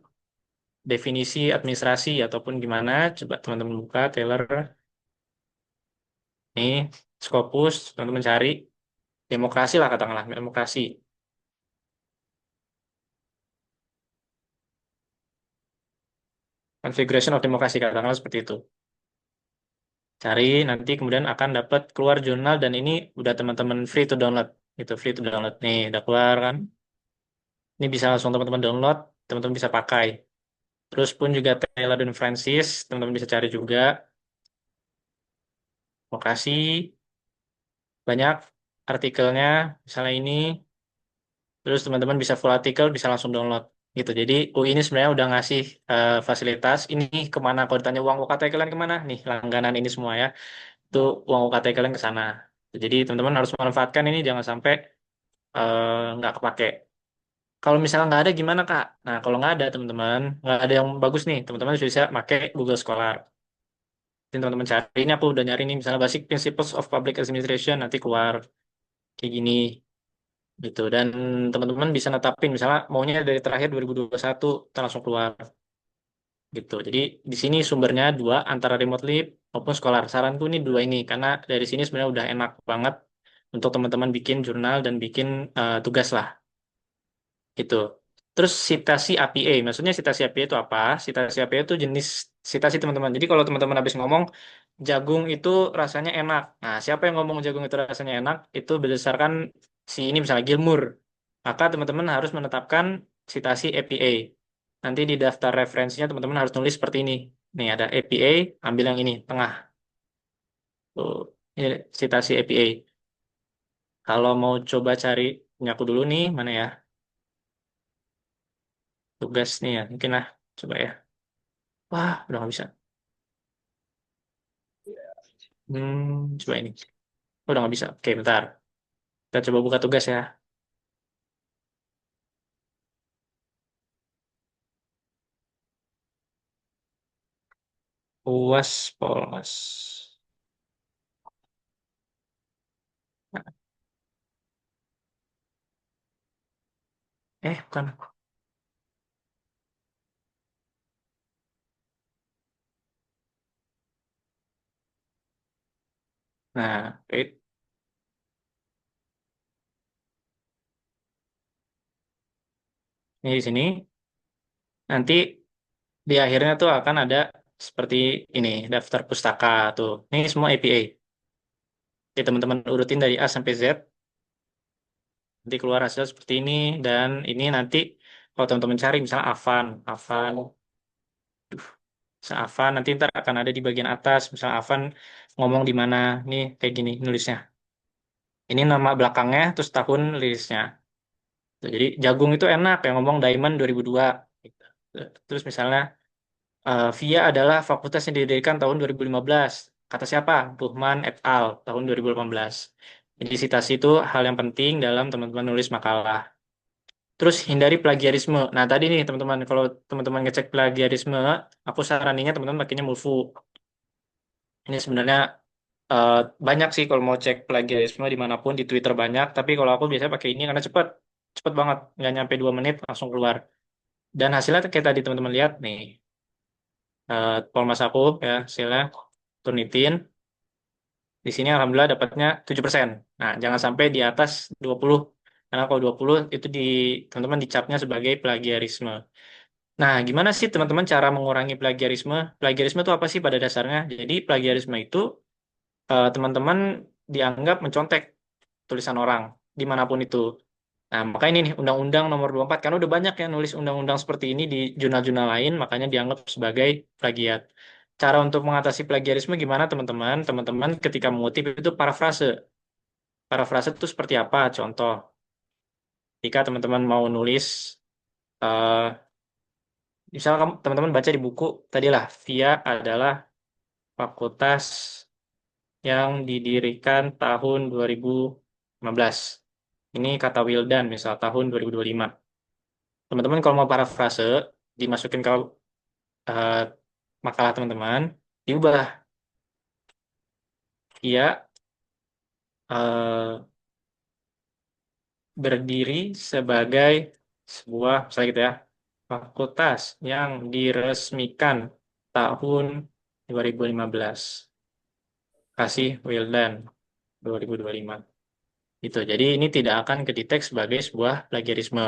definisi administrasi ataupun gimana. Coba teman-teman buka Taylor. Nih, Scopus, teman-teman cari. Demokrasi lah katakanlah, demokrasi. Configuration of demokrasi katakanlah seperti itu. Cari, nanti kemudian akan dapat keluar jurnal dan ini udah teman-teman free to download. Itu free to download. Nih, udah keluar kan. Ini bisa langsung teman-teman download, teman-teman bisa pakai. Terus pun juga Taylor dan Francis, teman-teman bisa cari juga. Lokasi, banyak artikelnya, misalnya ini. Terus teman-teman bisa full artikel, bisa langsung download. Gitu. Jadi UI ini sebenarnya udah ngasih fasilitas. Ini kemana? Kalau ditanya uang UKT kalian kemana? Nih, langganan ini semua ya. Itu uang UKT kalian ke sana. Jadi teman-teman harus memanfaatkan ini, jangan sampai nggak kepake. Kalau misalnya nggak ada gimana Kak? Nah kalau nggak ada teman-teman, nggak ada yang bagus nih, teman-teman bisa pakai Google Scholar. Jadi teman-teman cari, ini aku udah nyari nih, misalnya Basic Principles of Public Administration, nanti keluar kayak gini gitu. Dan teman-teman bisa netapin, misalnya maunya dari terakhir 2021, kita langsung keluar gitu. Jadi di sini sumbernya dua, antara Remote Lib maupun Scholar. Saranku ini dua ini, karena dari sini sebenarnya udah enak banget untuk teman-teman bikin jurnal dan bikin tugas lah. Gitu. Terus citasi APA, maksudnya citasi APA itu apa? Citasi APA itu jenis citasi teman-teman. Jadi kalau teman-teman habis ngomong jagung itu rasanya enak. Nah, siapa yang ngomong jagung itu rasanya enak? Itu berdasarkan si ini misalnya Gilmour. Maka teman-teman harus menetapkan citasi APA. Nanti di daftar referensinya teman-teman harus nulis seperti ini. Nih ada APA, ambil yang ini, tengah. Tuh, ini citasi APA. Kalau mau coba cari, ini aku dulu nih, mana ya? Tugas nih ya, mungkin lah. Coba ya. Wah, udah nggak bisa. Coba ini. Udah nggak bisa. Oke, bentar. Kita coba buka tugas ya. UAS Polmas. Bukan. Nah, wait. Ini di sini. Nanti di akhirnya tuh akan ada seperti ini, daftar pustaka tuh. Ini semua APA. Jadi teman-teman urutin dari A sampai Z. Nanti keluar hasil seperti ini. Dan ini nanti kalau teman-teman cari misalnya Avan, misalnya Avan nanti ntar akan ada di bagian atas. Misalnya Avan ngomong di mana. Nih kayak gini nulisnya. Ini nama belakangnya, terus tahun rilisnya. Jadi jagung itu enak, yang ngomong Diamond 2002. Gitu. Terus misalnya VIA adalah fakultas yang didirikan tahun 2015. Kata siapa? Buchman et al. Tahun 2018. Jadi citasi itu hal yang penting dalam teman-teman nulis makalah. Terus hindari plagiarisme. Nah, tadi nih teman-teman, kalau teman-teman ngecek plagiarisme, aku saraninnya teman-teman pakainya Mulfu. Ini sebenarnya eh, banyak sih kalau mau cek plagiarisme dimanapun di Twitter banyak. Tapi kalau aku biasanya pakai ini karena cepet, cepet banget, nggak nyampe 2 menit langsung keluar. Dan hasilnya kayak tadi teman-teman lihat nih, polmas aku ya hasilnya Turnitin. Di sini alhamdulillah dapatnya 7%. Nah, jangan sampai di atas 20. Karena kalau 20 itu teman-teman dicapnya sebagai plagiarisme. Nah, gimana sih teman-teman cara mengurangi plagiarisme? Plagiarisme itu apa sih pada dasarnya? Jadi plagiarisme itu teman-teman dianggap mencontek tulisan orang dimanapun itu. Nah, makanya ini nih Undang-Undang Nomor 24 karena udah banyak yang nulis undang-undang seperti ini di jurnal-jurnal lain, makanya dianggap sebagai plagiat. Cara untuk mengatasi plagiarisme gimana teman-teman? Teman-teman ketika mengutip itu parafrase. Parafrase itu seperti apa? Contoh, jika teman-teman mau nulis, misalnya teman-teman baca di buku, tadilah VIA adalah fakultas yang didirikan tahun 2015. Ini kata Wildan, misal tahun 2025. Teman-teman kalau mau parafrase, dimasukin ke eh, makalah teman-teman, diubah. VIA berdiri sebagai sebuah, misalnya gitu ya, fakultas yang diresmikan tahun 2015. Kasih Wildan 2025. Itu. Jadi ini tidak akan kedetek sebagai sebuah plagiarisme.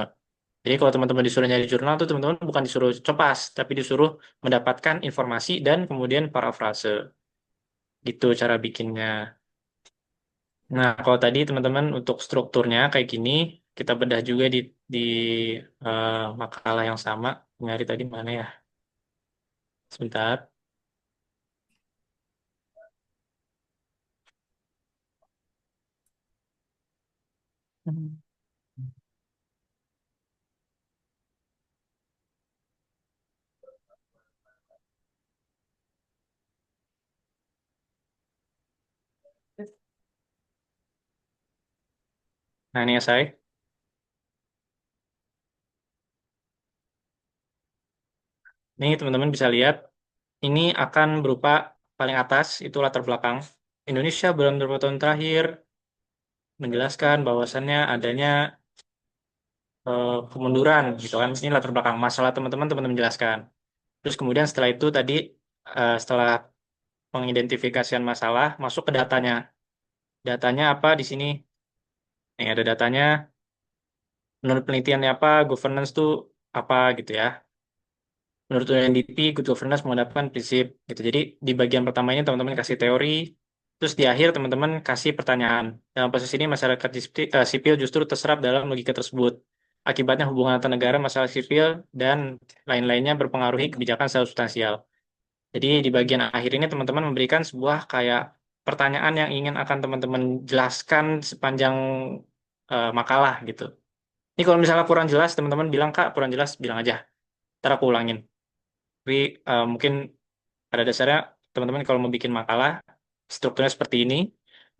Jadi kalau teman-teman disuruh nyari jurnal tuh teman-teman bukan disuruh copas, tapi disuruh mendapatkan informasi dan kemudian parafrase. Gitu cara bikinnya. Nah, kalau tadi teman-teman untuk strukturnya kayak gini, kita bedah juga di eh, makalah yang sama. Nyari tadi mana ya? Sebentar. Hmm. Nah, ini ya saya. Ini teman-teman bisa lihat, ini akan berupa paling atas, itu latar belakang. Indonesia dalam beberapa tahun terakhir menjelaskan bahwasannya adanya kemunduran gitu kan. Ini latar belakang masalah teman-teman jelaskan. Terus kemudian setelah itu tadi setelah mengidentifikasikan masalah, masuk ke datanya. Datanya apa di sini? Nih ada datanya. Menurut penelitiannya apa? Governance tuh apa gitu ya? Menurut UNDP, good governance menghadapkan prinsip gitu. Jadi di bagian pertama ini teman-teman kasih teori, terus di akhir teman-teman kasih pertanyaan. Dalam proses ini masyarakat sipil justru terserap dalam logika tersebut. Akibatnya hubungan antar negara, masalah sipil, dan lain-lainnya berpengaruhi kebijakan secara substansial. Jadi di bagian akhir ini teman-teman memberikan sebuah kayak pertanyaan yang ingin akan teman-teman jelaskan sepanjang makalah gitu. Ini kalau misalnya kurang jelas, teman-teman bilang, Kak, kurang jelas, bilang aja. Ntar aku ulangin. Tapi mungkin pada dasarnya teman-teman kalau mau bikin makalah, strukturnya seperti ini.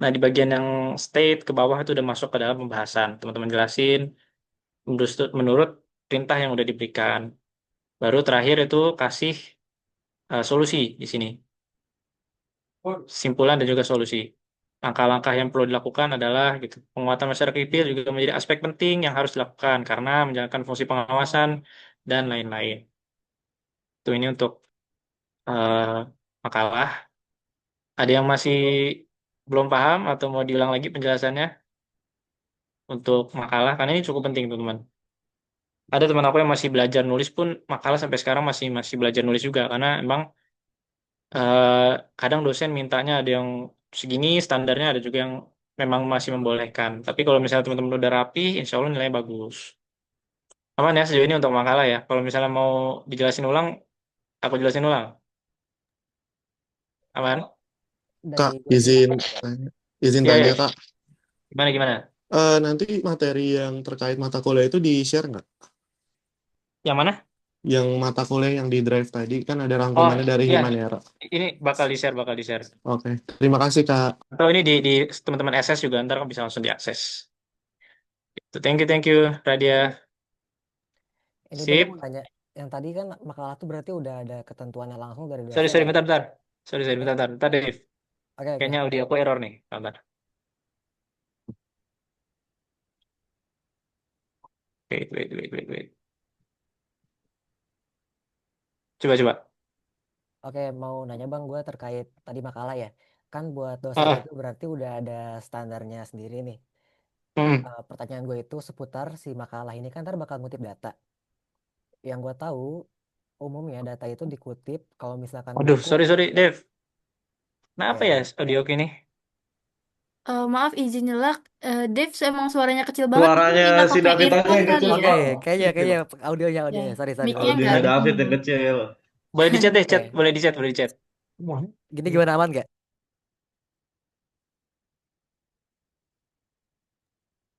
Nah, di bagian yang state ke bawah itu udah masuk ke dalam pembahasan. Teman-teman jelasin menurut perintah yang udah diberikan. Baru terakhir itu kasih solusi di sini. Simpulan dan juga solusi. Langkah-langkah yang perlu dilakukan adalah gitu. Penguatan masyarakat sipil juga menjadi aspek penting yang harus dilakukan karena menjalankan fungsi pengawasan dan lain-lain. Itu ini untuk eh, makalah. Ada yang masih belum paham atau mau diulang lagi penjelasannya untuk makalah? Karena ini cukup penting, teman-teman. Ada teman aku yang masih belajar nulis pun makalah sampai sekarang masih masih belajar nulis juga karena emang eh, kadang dosen mintanya ada yang segini standarnya, ada juga yang memang masih membolehkan. Tapi kalau misalnya teman-teman udah rapi, insya Allah nilainya bagus. Aman ya sejauh ini untuk makalah ya. Kalau misalnya mau dijelasin ulang, aku jelasin ulang. Aman? Kak, Dari gue sih izin aman. tanya, izin Iya, tanya iya. Kak. Gimana, gimana? Nanti materi yang terkait mata kuliah itu di-share nggak? Yang mana? Yang mata kuliah yang di drive tadi kan ada Oh, rangkumannya dari iya. Himanera. Ini bakal di-share, bakal di-share. Oke, terima kasih Kak. Atau ini di teman-teman SS juga ntar bisa langsung diakses. Thank you, Radia. Ini Bang, gue mau Sip. nanya. Yang tadi kan makalah tuh berarti udah ada ketentuannya langsung dari Sorry, dosen sorry, ya. bentar, bentar. Sorry, Eh, bentar, bentar. Bentar, Dave. Oke, Kayaknya oke. audio aku error nih. Bentar. Wait, wait, wait, wait, wait. Coba, coba. Oke, mau nanya Bang, gue terkait tadi makalah ya. Kan buat dosen Ah, itu berarti udah ada standarnya sendiri nih. hmm. Pertanyaan gue itu seputar si makalah ini kan ntar bakal ngutip data. Yang gue tahu, umumnya data itu dikutip kalau misalkan Aduh, buku. sorry, sorry, Dave. Kenapa ya Oke. audio ini? Maaf izin nyela, Dave emang suaranya kecil banget, mungkin Suaranya nggak si pakai David aja earphone yang kali kecil, ya? Oke, Bang. Itu kayaknya loh. audionya. Ya, Sorry, sorry, mic-nya sorry. nggak Audionya ini. David yang kecil. Boleh di chat deh, chat. Oke, Boleh di chat, boleh di chat. gini gimana aman nggak?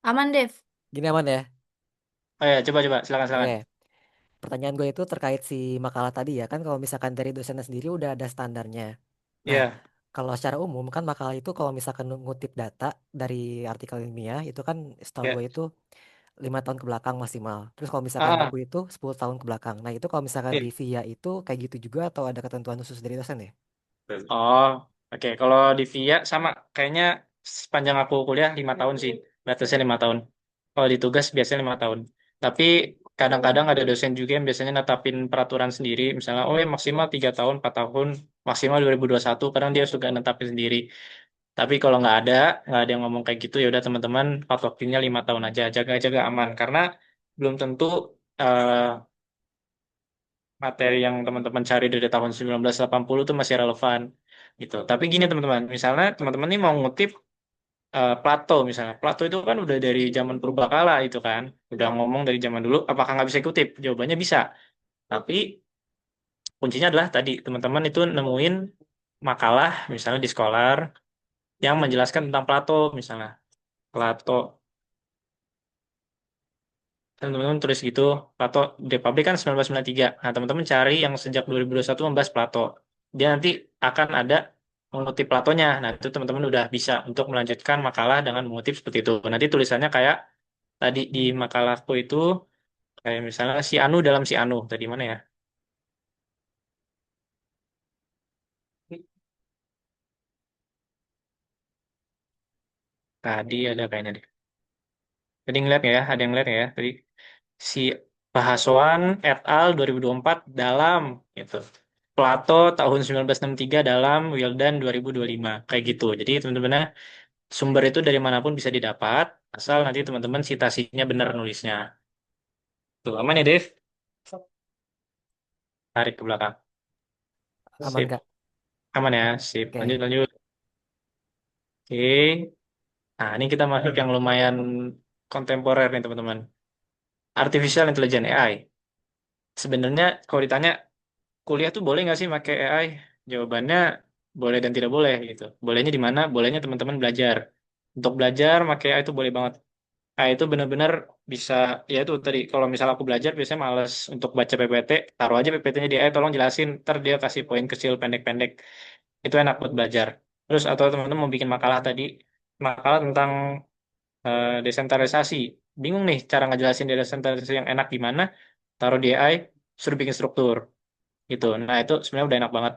Aman, Dave. Gini aman ya? Oh ya, coba, coba. Silakan, Oke. silakan. Pertanyaan gue itu terkait si makalah tadi ya kan kalau misalkan dari dosennya sendiri udah ada standarnya. Nah, Ya, kalau secara umum kan makalah itu kalau misalkan ngutip data dari artikel ilmiah itu kan setahu ya. gue itu 5 tahun ke belakang maksimal. Terus kalau misalkan Ah, buku itu 10 tahun ke belakang. Nah itu kalau misalkan ya. di VIA itu kayak gitu juga atau ada ketentuan khusus dari dosen ya? Oh, oke. Kalau di VIA sama, kayaknya sepanjang aku kuliah 5 tahun sih. Batasnya 5 tahun. Kalau di tugas biasanya 5 tahun. Tapi kadang-kadang ada dosen juga yang biasanya netapin peraturan sendiri. Misalnya, oh ya maksimal 3 tahun, 4 tahun, maksimal 2021. Kadang dia suka netapin sendiri. Tapi kalau nggak ada yang ngomong kayak gitu, ya udah teman-teman patokinnya 5 tahun aja, jaga-jaga aman. Karena belum tentu eh, materi yang teman-teman cari dari tahun 1980 itu masih relevan gitu. Tapi gini teman-teman, misalnya teman-teman ini mau ngutip Plato misalnya. Plato itu kan udah dari zaman purbakala itu kan, udah ngomong dari zaman dulu. Apakah nggak bisa kutip? Jawabannya bisa. Tapi kuncinya adalah tadi teman-teman itu nemuin makalah misalnya di Scholar yang menjelaskan tentang Plato misalnya. Plato teman-teman tulis gitu, Plato Republik kan 1993. Nah, teman-teman cari yang sejak 2021 membahas Plato. Dia nanti akan ada mengutip Platonya. Nah, itu teman-teman udah bisa untuk melanjutkan makalah dengan mengutip seperti itu. Nanti tulisannya kayak tadi di makalahku itu, kayak misalnya si Anu dalam si Anu. Tadi mana ya? Tadi ada kayaknya deh. Tadi ngeliat nggak ya? Ada yang ngeliat nggak ya? Tadi si Pahasoan et al. 2024 dalam gitu. Plato tahun 1963 dalam Wildan 2025 kayak gitu. Jadi teman-teman sumber itu dari manapun bisa didapat asal nanti teman-teman citasinya benar nulisnya. Tuh aman ya Dev? Tarik ke belakang. Aman Sip. Kak? Aman ya. Sip. Lanjut Oke. lanjut. Oke. Nah ini kita masuk yang lumayan kontemporer nih teman-teman. Artificial Intelligence AI. Sebenarnya kalau ditanya kuliah tuh boleh nggak sih pakai AI? Jawabannya boleh dan tidak boleh gitu. Bolehnya di mana? Bolehnya teman-teman belajar. Untuk belajar pakai AI itu boleh banget. AI itu benar-benar bisa, ya itu tadi kalau misal aku belajar biasanya males untuk baca PPT, taruh aja PPT-nya di AI, tolong jelasin, ntar dia kasih poin kecil pendek-pendek. Itu enak buat belajar. Terus atau teman-teman mau bikin makalah tadi, makalah tentang desentralisasi. Bingung nih cara ngejelasin desentralisasi yang enak gimana? Taruh di AI, suruh bikin struktur gitu. Nah, itu sebenarnya udah enak banget.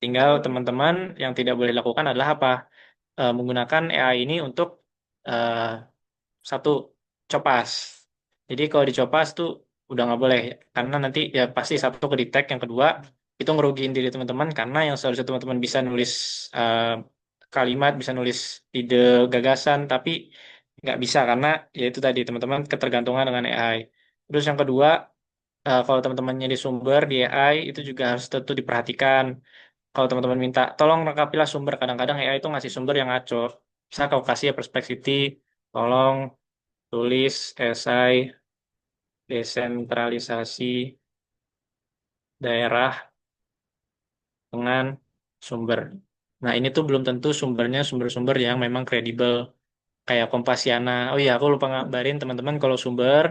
Tinggal teman-teman yang tidak boleh lakukan adalah apa? Menggunakan AI ini untuk eh, satu copas. Jadi kalau dicopas tuh udah nggak boleh karena nanti ya pasti satu ke detect, yang kedua itu ngerugiin diri teman-teman karena yang seharusnya teman-teman bisa nulis eh, kalimat, bisa nulis ide gagasan, tapi nggak bisa karena ya itu tadi teman-teman ketergantungan dengan AI. Terus yang kedua, kalau teman-teman nyari sumber di AI itu juga harus tentu diperhatikan. Kalau teman-teman minta, tolong rekapilah sumber. Kadang-kadang AI itu ngasih sumber yang ngaco. Bisa kau kasih ya perspektif, tolong tulis esai desentralisasi daerah dengan sumber. Nah, ini tuh belum tentu sumbernya sumber-sumber yang memang kredibel kayak Kompasiana. Oh iya, aku lupa ngabarin teman-teman kalau sumber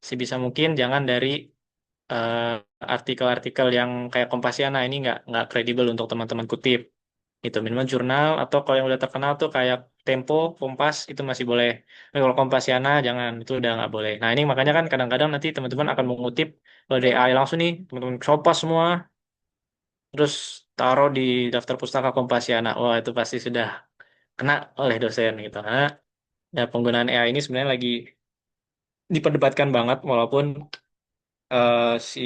sebisa mungkin jangan dari eh, artikel-artikel yang kayak Kompasiana, ini nggak kredibel untuk teman-teman kutip. Itu minimal jurnal atau kalau yang udah terkenal tuh kayak Tempo, Kompas itu masih boleh. Tapi kalau Kompasiana jangan, itu udah nggak boleh. Nah ini makanya kan kadang-kadang nanti teman-teman akan mengutip dari AI langsung nih, teman-teman copot semua, terus taruh di daftar pustaka Kompasiana. Wah itu pasti sudah kena oleh dosen gitu. Karena ya penggunaan AI ini sebenarnya lagi diperdebatkan banget, walaupun si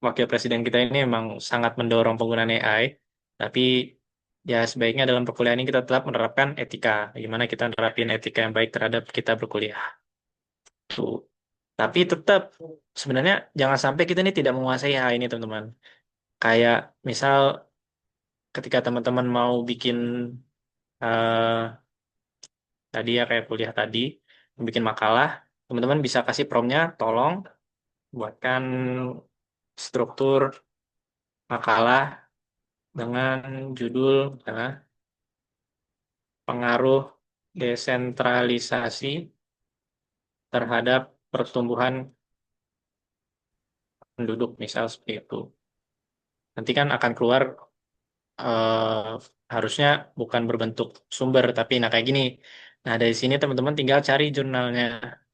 wakil presiden kita ini memang sangat mendorong penggunaan AI, tapi ya sebaiknya dalam perkuliahan ini kita tetap menerapkan etika. Bagaimana kita menerapin etika yang baik terhadap kita berkuliah. Tuh. Tapi tetap sebenarnya jangan sampai kita ini tidak menguasai AI ini, teman-teman. Kayak misal ketika teman-teman mau bikin eh, tadi ya kayak kuliah tadi, bikin makalah, teman-teman bisa kasih promptnya, tolong buatkan struktur makalah dengan judul pengaruh desentralisasi terhadap pertumbuhan penduduk, misal seperti itu. Nanti kan akan keluar eh, harusnya bukan berbentuk sumber, tapi nah kayak gini. Nah dari sini teman-teman tinggal cari jurnalnya.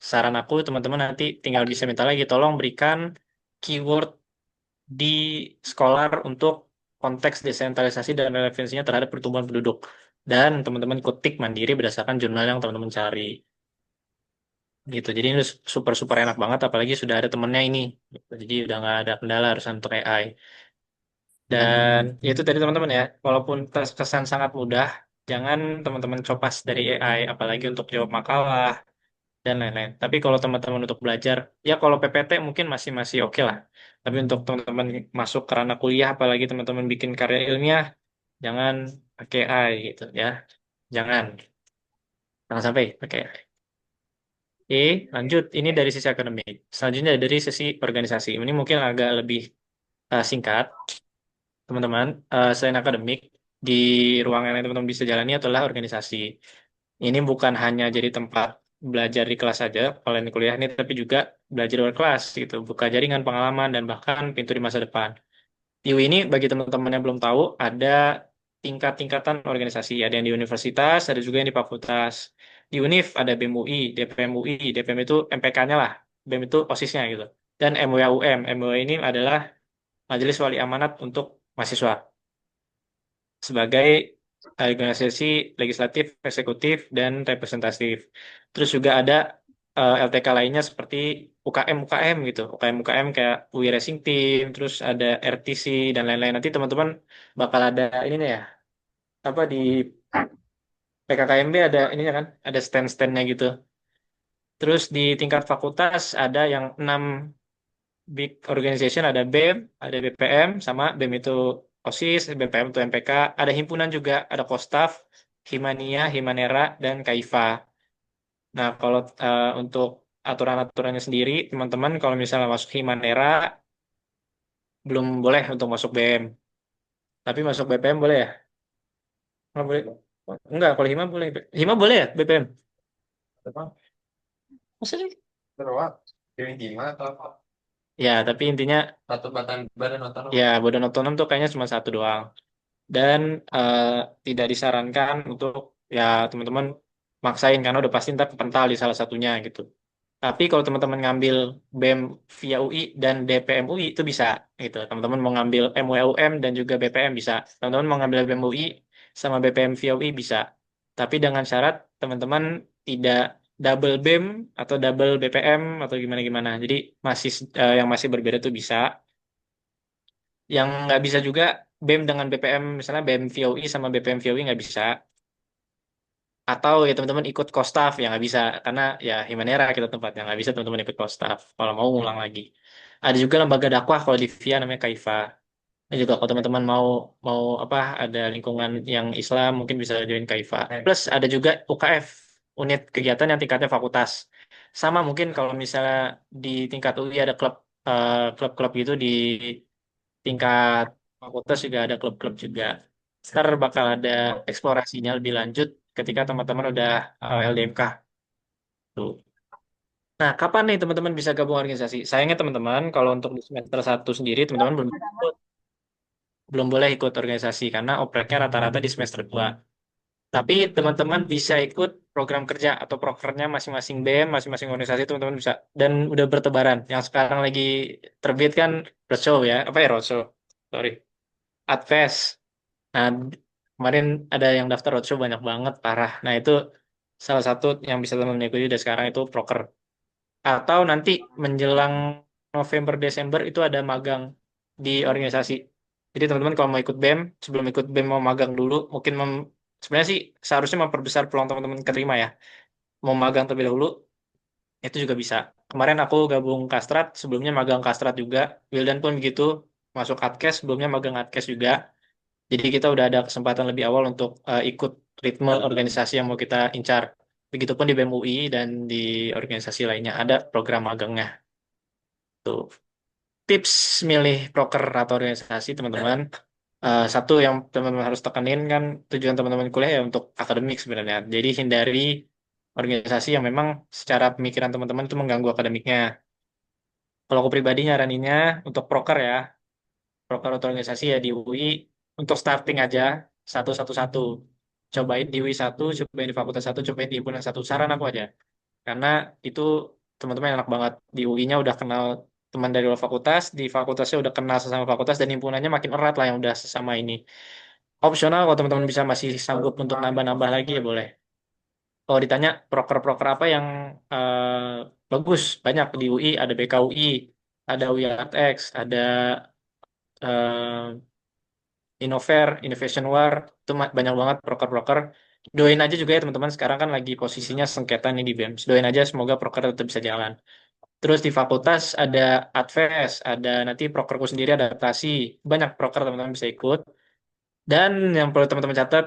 Saran aku teman-teman nanti tinggal bisa minta lagi, tolong berikan keyword di Scholar untuk konteks desentralisasi dan relevansinya terhadap pertumbuhan penduduk. Dan teman-teman ketik mandiri berdasarkan jurnal yang teman-teman cari. Gitu. Jadi ini super super enak banget, apalagi sudah ada temennya ini. Gitu. Jadi udah nggak ada kendala urusan untuk AI. Dan ya itu tadi teman-teman ya, walaupun terkesan sangat mudah, jangan teman-teman copas dari AI, apalagi untuk jawab makalah dan lain-lain. Tapi kalau teman-teman untuk belajar, ya kalau PPT mungkin masih masih oke lah. Tapi untuk teman-teman masuk ke ranah kuliah, apalagi teman-teman bikin karya ilmiah, jangan pakai AI gitu ya. Jangan, jangan sampai pakai AI. Lanjut. Ini dari sisi akademik. Selanjutnya dari sisi organisasi. Ini mungkin agak lebih singkat, teman-teman. Selain akademik, di ruangan yang teman-teman bisa jalani adalah organisasi. Ini bukan hanya jadi tempat belajar di kelas saja, kalau ini kuliah ini, tapi juga belajar di luar kelas gitu, buka jaringan pengalaman dan bahkan pintu di masa depan. Di UI ini bagi teman-teman yang belum tahu ada tingkat-tingkatan organisasi, ada yang di universitas, ada juga yang di fakultas. Di UNIF ada BEM UI, DPM UI, DPM itu MPK-nya lah, BEM itu OSIS-nya gitu. Dan MWAUM, MWA ini adalah Majelis Wali Amanat untuk mahasiswa sebagai organisasi legislatif, eksekutif, dan representatif. Terus juga ada LTK lainnya seperti UKM gitu. UKM kayak UI Racing Team, terus ada RTC dan lain-lain. Nanti teman-teman bakal ada ini nih ya, apa di PKKMB ada ininya kan, ada stand-standnya gitu. Terus di tingkat fakultas ada yang 6 big organization, ada BEM, ada BPM, sama BEM itu OSIS, BPM itu MPK, ada himpunan juga, ada Kostaf, Himania, Himanera, dan Kaifa. Nah, kalau untuk aturan-aturannya sendiri, teman-teman kalau misalnya masuk Himanera, belum boleh untuk masuk BM. Tapi masuk BPM boleh ya? Nggak boleh. Enggak, kalau Hima boleh. Hima boleh ya, BPM? Maksudnya? Ya, tapi intinya Satu badan otonom. ya badan otonom tuh kayaknya cuma satu doang. Dan eh, tidak disarankan untuk ya teman-teman maksain karena udah pasti ntar kepental di salah satunya gitu. Tapi kalau teman-teman ngambil BEM via UI dan DPM UI itu bisa gitu. Teman-teman mau ngambil MWUM dan juga BPM bisa. Teman-teman mau ngambil BEM UI sama BPM via UI bisa. Tapi dengan syarat teman-teman tidak double BEM atau double BPM atau gimana-gimana. Jadi masih yang masih berbeda tuh bisa. Yang nggak bisa juga BEM dengan BPM, misalnya BEM via UI sama BPM via UI nggak bisa. Atau ya teman-teman ikut Kostaf ya nggak bisa karena ya Himanera kita tempat yang nggak bisa teman-teman ikut Kostaf kalau mau ngulang lagi. Ada juga lembaga dakwah kalau di VIA namanya Kaifa. Dan juga kalau teman-teman mau mau apa ada lingkungan yang Islam mungkin bisa join Kaifa. Plus ada juga UKF, unit kegiatan yang tingkatnya fakultas. Sama mungkin kalau misalnya di tingkat UI ada klub-klub gitu, di tingkat fakultas juga ada klub-klub juga. Ntar bakal ada eksplorasinya lebih lanjut ketika teman-teman udah LDMK tuh. Nah, kapan nih teman-teman bisa gabung organisasi? Sayangnya teman-teman, kalau untuk di semester 1 sendiri teman-teman belum ikut. belum boleh ikut organisasi karena opreknya rata-rata di semester 2. Tapi teman-teman bisa ikut program kerja atau prokernya masing-masing BEM, masing-masing organisasi teman-teman bisa. Dan udah bertebaran. Yang sekarang lagi terbit kan roadshow ya, apa ya roadshow? Sorry, Adfest. Nah, kemarin ada yang daftar roadshow banyak banget, parah. Nah, itu salah satu yang bisa teman-teman ikuti dari sekarang itu proker. Atau nanti menjelang November Desember itu ada magang di organisasi. Jadi teman-teman kalau mau ikut BEM, sebelum ikut BEM mau magang dulu, mungkin sebenarnya sih seharusnya memperbesar peluang teman-teman keterima ya. Mau magang terlebih dahulu, itu juga bisa. Kemarin aku gabung Kastrat, sebelumnya magang Kastrat juga. Wildan pun begitu, masuk Adkes, sebelumnya magang Adkes juga. Jadi kita udah ada kesempatan lebih awal untuk ikut ritme organisasi yang mau kita incar. Begitupun di BEM UI dan di organisasi lainnya ada program magangnya. Tuh. Tips milih proker atau organisasi teman-teman. Satu yang teman-teman harus tekenin kan tujuan teman-teman kuliah ya untuk akademik sebenarnya. Jadi hindari organisasi yang memang secara pemikiran teman-teman itu mengganggu akademiknya. Kalau aku pribadi nyaraninnya untuk proker ya, proker atau organisasi ya di UI untuk starting aja satu-satu. Cobain di UI satu, cobain di fakultas satu, cobain di himpunan satu. Saran aku aja. Karena itu teman-teman enak banget. Di UI-nya udah kenal teman dari luar fakultas, di fakultasnya udah kenal sesama fakultas, dan himpunannya makin erat lah yang udah sesama ini. Opsional kalau teman-teman bisa masih sanggup untuk nambah-nambah lagi ya boleh. Kalau ditanya proker-proker apa yang bagus, banyak di UI, ada BKUI, ada UI ArtX, ada eh, Innover, Innovation War, itu banyak banget proker-proker. Doain aja juga ya teman-teman, sekarang kan lagi posisinya sengketa nih di BEM. Doain aja semoga proker tetap bisa jalan. Terus di fakultas ada Adves, ada nanti prokerku sendiri adaptasi. Banyak proker teman-teman bisa ikut. Dan yang perlu teman-teman catat,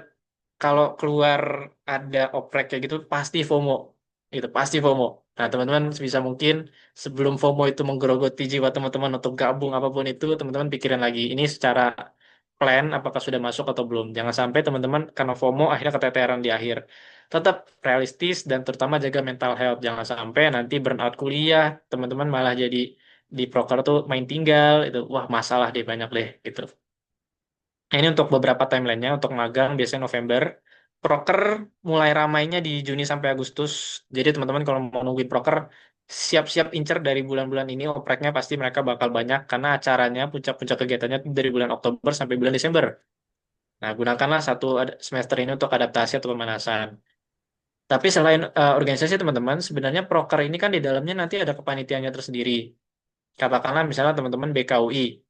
kalau keluar ada oprek kayak gitu, pasti FOMO. Itu pasti FOMO. Nah, teman-teman sebisa mungkin sebelum FOMO itu menggerogoti jiwa teman-teman untuk gabung apapun itu, teman-teman pikirin lagi. Ini secara plan apakah sudah masuk atau belum. Jangan sampai teman-teman karena FOMO akhirnya keteteran di akhir. Tetap realistis dan terutama jaga mental health. Jangan sampai nanti burnout kuliah, teman-teman malah jadi di proker tuh main tinggal itu. Wah, masalah deh banyak deh gitu. Nah, ini untuk beberapa timelinenya, untuk magang biasanya November. Proker mulai ramainya di Juni sampai Agustus. Jadi teman-teman kalau mau nungguin proker, siap-siap incer dari bulan-bulan ini, opreknya pasti mereka bakal banyak karena acaranya, puncak-puncak kegiatannya tuh dari bulan Oktober sampai bulan Desember. Nah, gunakanlah satu semester ini untuk adaptasi atau pemanasan. Tapi selain organisasi teman-teman, sebenarnya proker ini kan di dalamnya nanti ada kepanitiaannya tersendiri. Katakanlah misalnya teman-teman BKUI.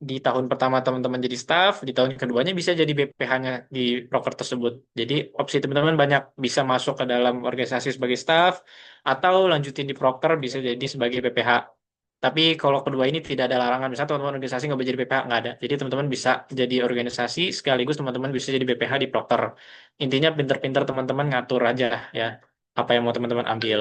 Di tahun pertama teman-teman jadi staff, di tahun keduanya bisa jadi BPH-nya di proker tersebut. Jadi opsi teman-teman banyak, bisa masuk ke dalam organisasi sebagai staff, atau lanjutin di proker bisa jadi sebagai BPH. Tapi kalau kedua ini tidak ada larangan, misalnya teman-teman organisasi nggak boleh jadi BPH, nggak ada. Jadi teman-teman bisa jadi organisasi, sekaligus teman-teman bisa jadi BPH di proker. Intinya pinter-pinter teman-teman ngatur aja ya, apa yang mau teman-teman ambil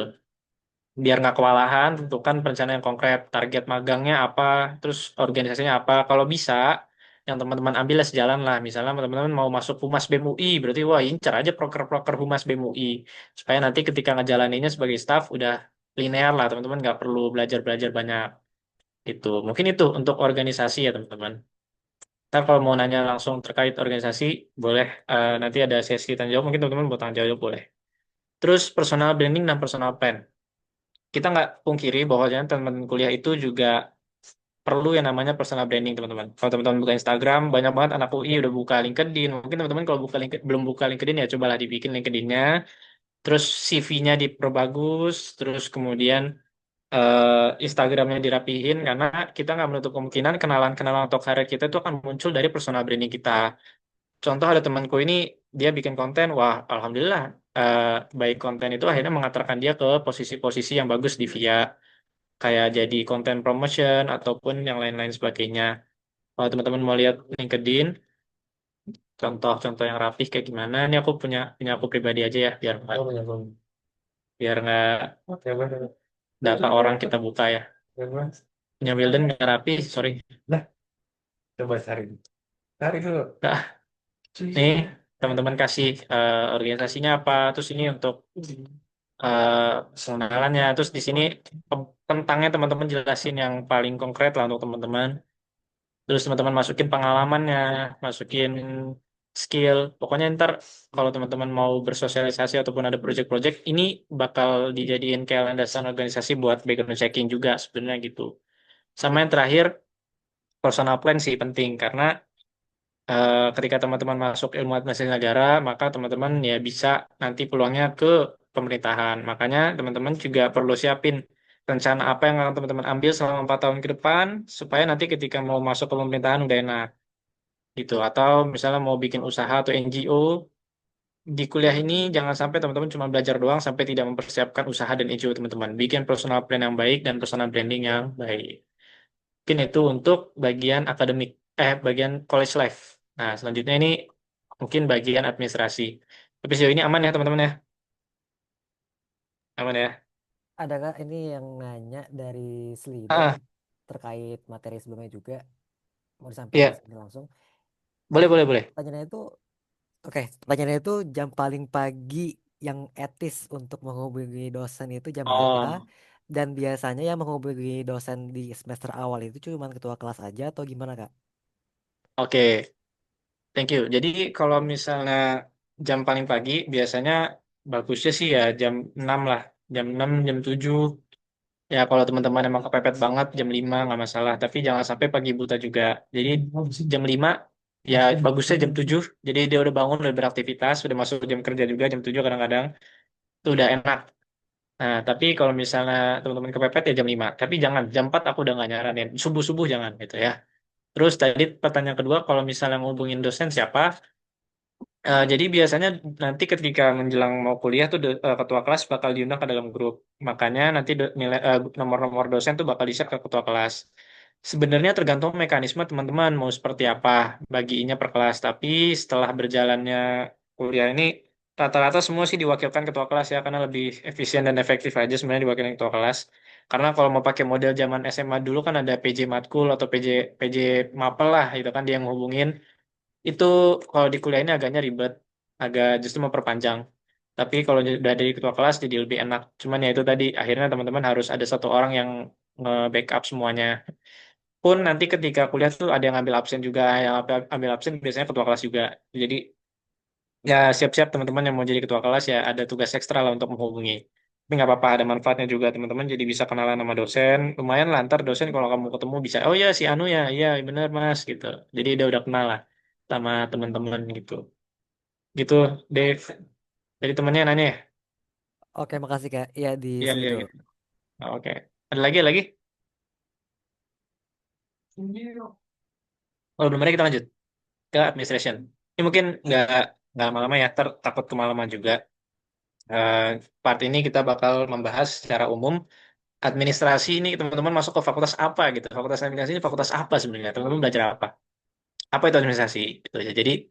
biar nggak kewalahan, tentukan perencanaan yang konkret, target magangnya apa, terus organisasinya apa. Kalau bisa, yang teman-teman ambil ya sejalan lah. Misalnya teman-teman mau masuk Humas BEM UI, berarti wah incar aja proker-proker Humas BEM UI. Supaya nanti ketika ngejalaninnya sebagai staff, udah linear lah, teman-teman nggak perlu belajar-belajar banyak. Itu. Mungkin itu untuk organisasi ya teman-teman. Ntar kalau mau nanya langsung terkait organisasi, boleh nanti ada sesi tanya jawab, mungkin teman-teman mau tanya jawab boleh. Terus personal branding dan personal plan. Kita nggak pungkiri bahwa teman-teman kuliah itu juga perlu yang namanya personal branding teman-teman. Kalau teman-teman buka Instagram, banyak banget anak UI udah buka LinkedIn. Mungkin teman-teman kalau belum buka LinkedIn ya cobalah dibikin LinkedIn-nya. Terus CV-nya diperbagus, terus kemudian Instagramnya dirapihin karena kita nggak menutup kemungkinan kenalan-kenalan atau karir kita itu akan muncul dari personal branding kita. Contoh ada temanku ini dia bikin konten, wah alhamdulillah eh, baik konten itu akhirnya mengantarkan dia ke posisi-posisi yang bagus di VIA kayak jadi content promotion ataupun yang lain-lain sebagainya. Kalau teman-teman mau lihat LinkedIn, contoh-contoh yang rapih kayak gimana, ini aku punya aku pribadi aja ya, biar nggak Oke, bener. data orang kita buka ya. Bebas. Punya Wildan nggak rapih, sorry. Lah, coba cari. Cari dulu. Nah, nih teman-teman kasih organisasinya apa, terus ini untuk eh pengenalannya, terus di sini tentangnya teman-teman jelasin yang paling konkret lah untuk teman-teman. Terus teman-teman masukin pengalamannya, masukin skill. Pokoknya ntar kalau teman-teman mau bersosialisasi ataupun ada project-project, ini bakal dijadiin kayak landasan organisasi buat background checking juga sebenarnya gitu. Sama yang terakhir, personal plan sih penting karena ketika teman-teman masuk ilmu administrasi negara, maka teman-teman ya bisa nanti peluangnya ke pemerintahan. Makanya teman-teman juga perlu siapin rencana apa yang akan teman-teman ambil selama 4 tahun ke depan, supaya nanti ketika mau masuk ke pemerintahan udah enak gitu. Atau misalnya mau bikin usaha atau NGO, di kuliah ini jangan sampai teman-teman cuma belajar doang sampai tidak mempersiapkan usaha dan NGO teman-teman. Bikin personal plan yang baik dan personal branding yang baik. Mungkin itu untuk bagian akademik, bagian college life. Nah, selanjutnya ini mungkin bagian administrasi. Tapi sejauh ini aman ya teman-teman ya? Aman ya? Ada kak ini yang nanya dari Slido Ah, terkait materi sebelumnya juga. Mau disampaikan di iya. sini langsung. Boleh, boleh, boleh. Pertanyaannya itu, oke, pertanyaannya itu jam paling pagi yang etis untuk menghubungi dosen itu jam berapa? Oh, Dan biasanya yang menghubungi dosen di semester awal itu cuma ketua kelas aja atau gimana kak? oke. Thank you. Jadi kalau misalnya jam paling pagi, biasanya bagusnya sih ya jam 6 lah. Jam 6, jam 7. Ya kalau teman-teman emang kepepet banget jam 5 nggak masalah. Tapi jangan sampai pagi buta juga. Jadi jam 5, ya bagusnya jam 7. Jadi dia udah bangun, udah beraktivitas, udah masuk jam kerja juga jam 7 kadang-kadang. Itu udah enak. Nah, tapi kalau misalnya teman-teman kepepet ya jam 5. Tapi jangan, jam 4 aku udah nggak nyaranin. Subuh-subuh jangan gitu ya. Terus tadi pertanyaan kedua, kalau misalnya ngubungin dosen siapa? Jadi biasanya nanti ketika menjelang mau kuliah tuh ketua kelas bakal diundang ke dalam grup. Makanya nanti nomor-nomor dosen tuh bakal di-share ke ketua kelas. Sebenarnya tergantung mekanisme teman-teman mau seperti apa bagiinnya per kelas. Tapi setelah berjalannya kuliah ini rata-rata semua sih diwakilkan ketua kelas ya karena lebih efisien dan efektif aja sebenarnya diwakilkan ketua kelas. Karena kalau mau pakai model zaman SMA dulu kan ada PJ Matkul atau PJ Mapel lah itu kan dia yang ngehubungin itu kalau di kuliah ini agaknya ribet, agak justru memperpanjang. Tapi kalau udah dari ketua kelas jadi lebih enak. Cuman ya itu tadi akhirnya teman-teman harus ada satu orang yang nge-backup semuanya. Pun nanti ketika kuliah tuh ada yang ambil absen juga, yang ambil absen biasanya ketua kelas juga. Jadi ya siap-siap teman-teman yang mau jadi ketua kelas ya ada tugas ekstra lah untuk menghubungi. Tapi nggak apa-apa, ada manfaatnya juga teman-teman jadi bisa kenalan sama dosen. Lumayan lah ntar dosen kalau kamu ketemu bisa, oh ya si Anu ya, iya bener mas gitu. Jadi dia udah kenal lah sama teman-teman gitu. Gitu, Dave. Jadi temennya nanya ya? Oke, makasih kak. Iya di Iya, iya, Slido. iya. Oh, oke. Ada lagi, ada lagi? Oh, belum ada kita lanjut ke administration. Ini mungkin nggak lama-lama ya, takut kemalaman juga. Eh, Part ini kita bakal membahas secara umum administrasi ini teman-teman masuk ke fakultas apa gitu. Fakultas administrasi ini fakultas apa sebenarnya? Teman-teman belajar apa? Apa itu administrasi? Gitu aja. Jadi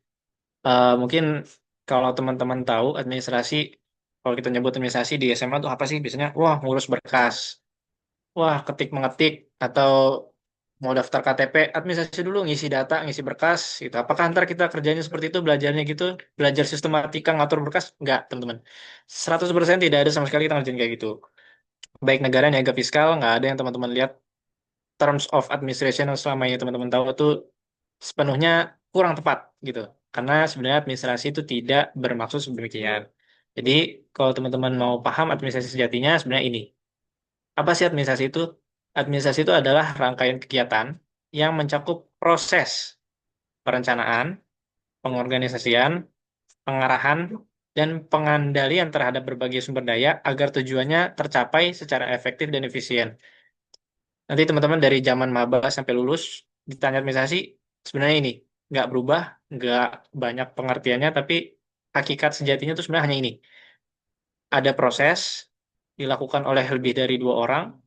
mungkin kalau teman-teman tahu administrasi, kalau kita nyebut administrasi di SMA itu apa sih? Biasanya, wah ngurus berkas. Wah, ketik mengetik atau mau daftar KTP, administrasi dulu, ngisi data, ngisi berkas, gitu. Apakah ntar kita kerjanya seperti itu, belajarnya gitu, belajar sistematika, ngatur berkas? Enggak, teman-teman. 100% tidak ada sama sekali kita ngerjain kayak gitu. Baik negara niaga fiskal, nggak ada yang teman-teman lihat terms of administration yang selama ini teman-teman tahu itu sepenuhnya kurang tepat, gitu. Karena sebenarnya administrasi itu tidak bermaksud demikian. Jadi, kalau teman-teman mau paham administrasi sejatinya, sebenarnya ini. Apa sih administrasi itu? Administrasi itu adalah rangkaian kegiatan yang mencakup proses perencanaan, pengorganisasian, pengarahan, dan pengandalian terhadap berbagai sumber daya agar tujuannya tercapai secara efektif dan efisien. Nanti teman-teman dari zaman maba sampai lulus ditanya administrasi, sebenarnya ini nggak berubah, nggak banyak pengertiannya, tapi hakikat sejatinya itu sebenarnya hanya ini. Ada proses dilakukan oleh lebih dari 2 orang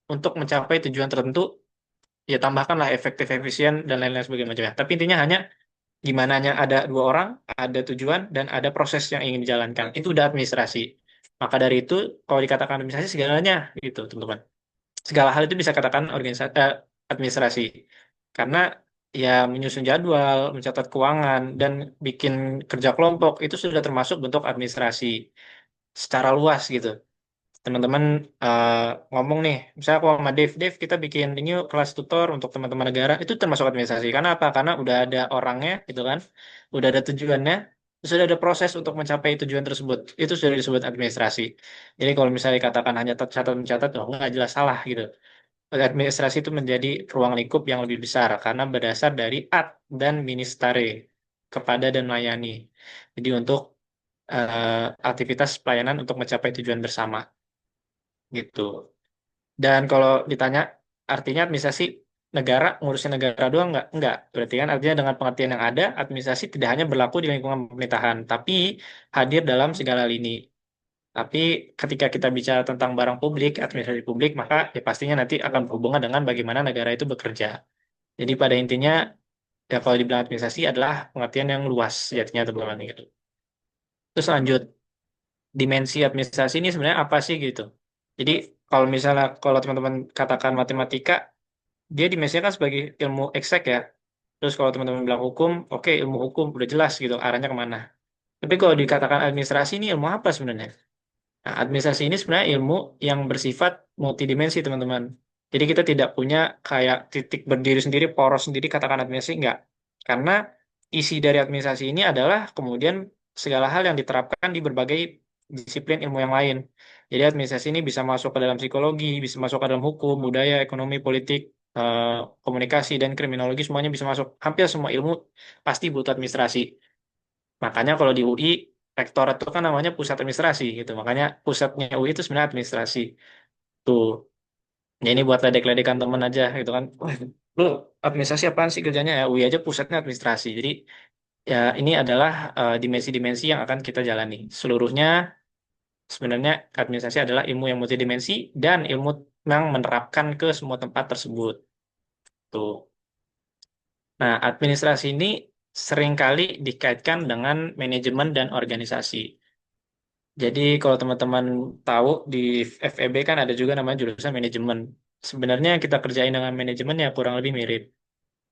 untuk mencapai tujuan tertentu ya tambahkanlah efektif efisien dan lain-lain sebagainya macamnya. Tapi intinya hanya gimana nya ada 2 orang, ada tujuan dan ada proses yang ingin dijalankan. Itu udah administrasi. Maka dari itu kalau dikatakan administrasi segalanya gitu teman-teman. Segala hal itu bisa katakan administrasi. Karena ya menyusun jadwal, mencatat keuangan dan bikin kerja kelompok itu sudah termasuk bentuk administrasi secara luas gitu. teman-teman eh, ngomong nih, misalnya aku sama Dev, kita bikin ini yuk, kelas tutor untuk teman-teman negara, itu termasuk administrasi. Karena apa? Karena udah ada orangnya, gitu kan, udah ada tujuannya, terus sudah ada proses untuk mencapai tujuan tersebut. Itu sudah disebut administrasi. Jadi kalau misalnya dikatakan hanya catat mencatat, oh nggak jelas salah gitu. Administrasi itu menjadi ruang lingkup yang lebih besar karena berdasar dari ad dan ministare, kepada dan melayani. Jadi untuk aktivitas pelayanan untuk mencapai tujuan bersama gitu. Dan kalau ditanya artinya administrasi negara ngurusin negara doang nggak? Enggak. Berarti kan artinya dengan pengertian yang ada, administrasi tidak hanya berlaku di lingkungan pemerintahan, tapi hadir dalam segala lini. Tapi ketika kita bicara tentang barang publik, administrasi publik, maka ya pastinya nanti akan berhubungan dengan bagaimana negara itu bekerja. Jadi pada intinya, ya kalau dibilang administrasi adalah pengertian yang luas sejatinya teman-teman gitu. Terus lanjut, dimensi administrasi ini sebenarnya apa sih gitu. Jadi kalau teman-teman katakan matematika, dia dimensinya kan sebagai ilmu eksak ya. Terus kalau teman-teman bilang hukum, oke ilmu hukum udah jelas gitu arahnya kemana. Tapi kalau dikatakan administrasi ini ilmu apa sebenarnya? Nah, administrasi ini sebenarnya ilmu yang bersifat multidimensi, teman-teman. Jadi kita tidak punya kayak titik berdiri sendiri, poros sendiri, katakan administrasi, enggak. Karena isi dari administrasi ini adalah kemudian segala hal yang diterapkan di berbagai disiplin ilmu yang lain. Jadi administrasi ini bisa masuk ke dalam psikologi, bisa masuk ke dalam hukum, budaya, ekonomi, politik, eh, komunikasi, dan kriminologi, semuanya bisa masuk. Hampir semua ilmu pasti butuh administrasi. Makanya kalau di UI, rektorat itu kan namanya pusat administrasi gitu. Makanya pusatnya UI itu sebenarnya administrasi. Tuh. Ya ini buat ledek-ledekan temen aja gitu kan. Wah, lu administrasi apaan sih kerjanya ya? UI aja pusatnya administrasi. Jadi ya ini adalah dimensi-dimensi yang akan kita jalani. Seluruhnya sebenarnya administrasi adalah ilmu yang multidimensi dan ilmu yang menerapkan ke semua tempat tersebut. Tuh. Nah, administrasi ini seringkali dikaitkan dengan manajemen dan organisasi. Jadi kalau teman-teman tahu di FEB kan ada juga namanya jurusan manajemen. Sebenarnya yang kita kerjain dengan manajemen ya kurang lebih mirip.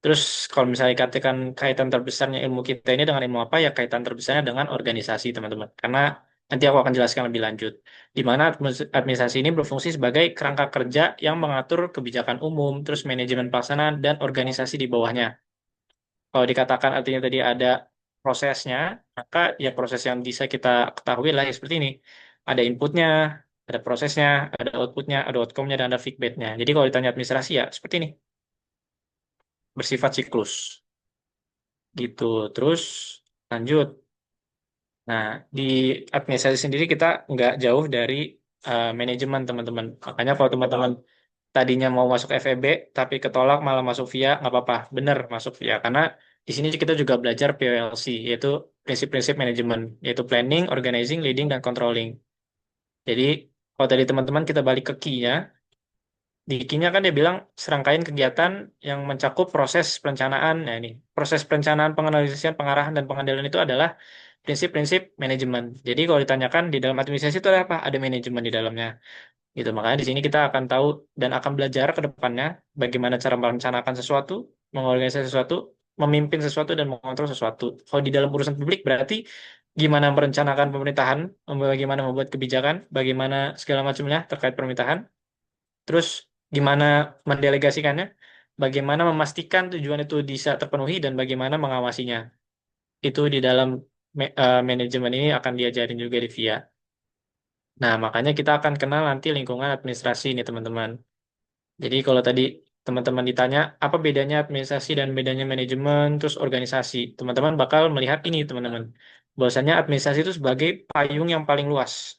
Terus kalau misalnya katakan kaitan terbesarnya ilmu kita ini dengan ilmu apa ya kaitan terbesarnya dengan organisasi teman-teman. Karena nanti aku akan jelaskan lebih lanjut. Di mana administrasi ini berfungsi sebagai kerangka kerja yang mengatur kebijakan umum, terus manajemen pelaksanaan dan organisasi di bawahnya. Kalau dikatakan artinya tadi ada prosesnya, maka ya proses yang bisa kita ketahui lah ya seperti ini. Ada inputnya, ada prosesnya, ada outputnya, ada outcome-nya, dan ada feedback-nya. Jadi kalau ditanya administrasi ya seperti ini, bersifat siklus. Gitu. Terus lanjut. Nah, di administrasi sendiri kita nggak jauh dari manajemen teman-teman. Makanya kalau teman-teman tadinya mau masuk FEB tapi ketolak malah masuk VIA nggak apa-apa, bener masuk VIA karena di sini kita juga belajar PLC yaitu prinsip-prinsip manajemen yaitu planning, organizing, leading dan controlling. Jadi kalau tadi teman-teman kita balik ke key-nya, di key-nya kan dia bilang serangkaian kegiatan yang mencakup proses perencanaan. Nah ini proses perencanaan, penganalisian, pengarahan dan pengendalian itu adalah prinsip-prinsip manajemen. Jadi kalau ditanyakan di dalam administrasi itu ada apa? Ada manajemen di dalamnya gitu. Makanya di sini kita akan tahu dan akan belajar ke depannya bagaimana cara merencanakan sesuatu, mengorganisasi sesuatu, memimpin sesuatu dan mengontrol sesuatu. Kalau di dalam urusan publik berarti gimana merencanakan pemerintahan, bagaimana membuat kebijakan, bagaimana segala macamnya terkait pemerintahan, terus gimana mendelegasikannya, bagaimana memastikan tujuan itu bisa terpenuhi dan bagaimana mengawasinya. Itu di dalam manajemen ini akan diajarin juga di VIA. Nah, makanya kita akan kenal nanti lingkungan administrasi ini, teman-teman. Jadi kalau tadi teman-teman ditanya apa bedanya administrasi dan bedanya manajemen terus organisasi, teman-teman bakal melihat ini, teman-teman. Bahwasanya administrasi itu sebagai payung yang paling luas,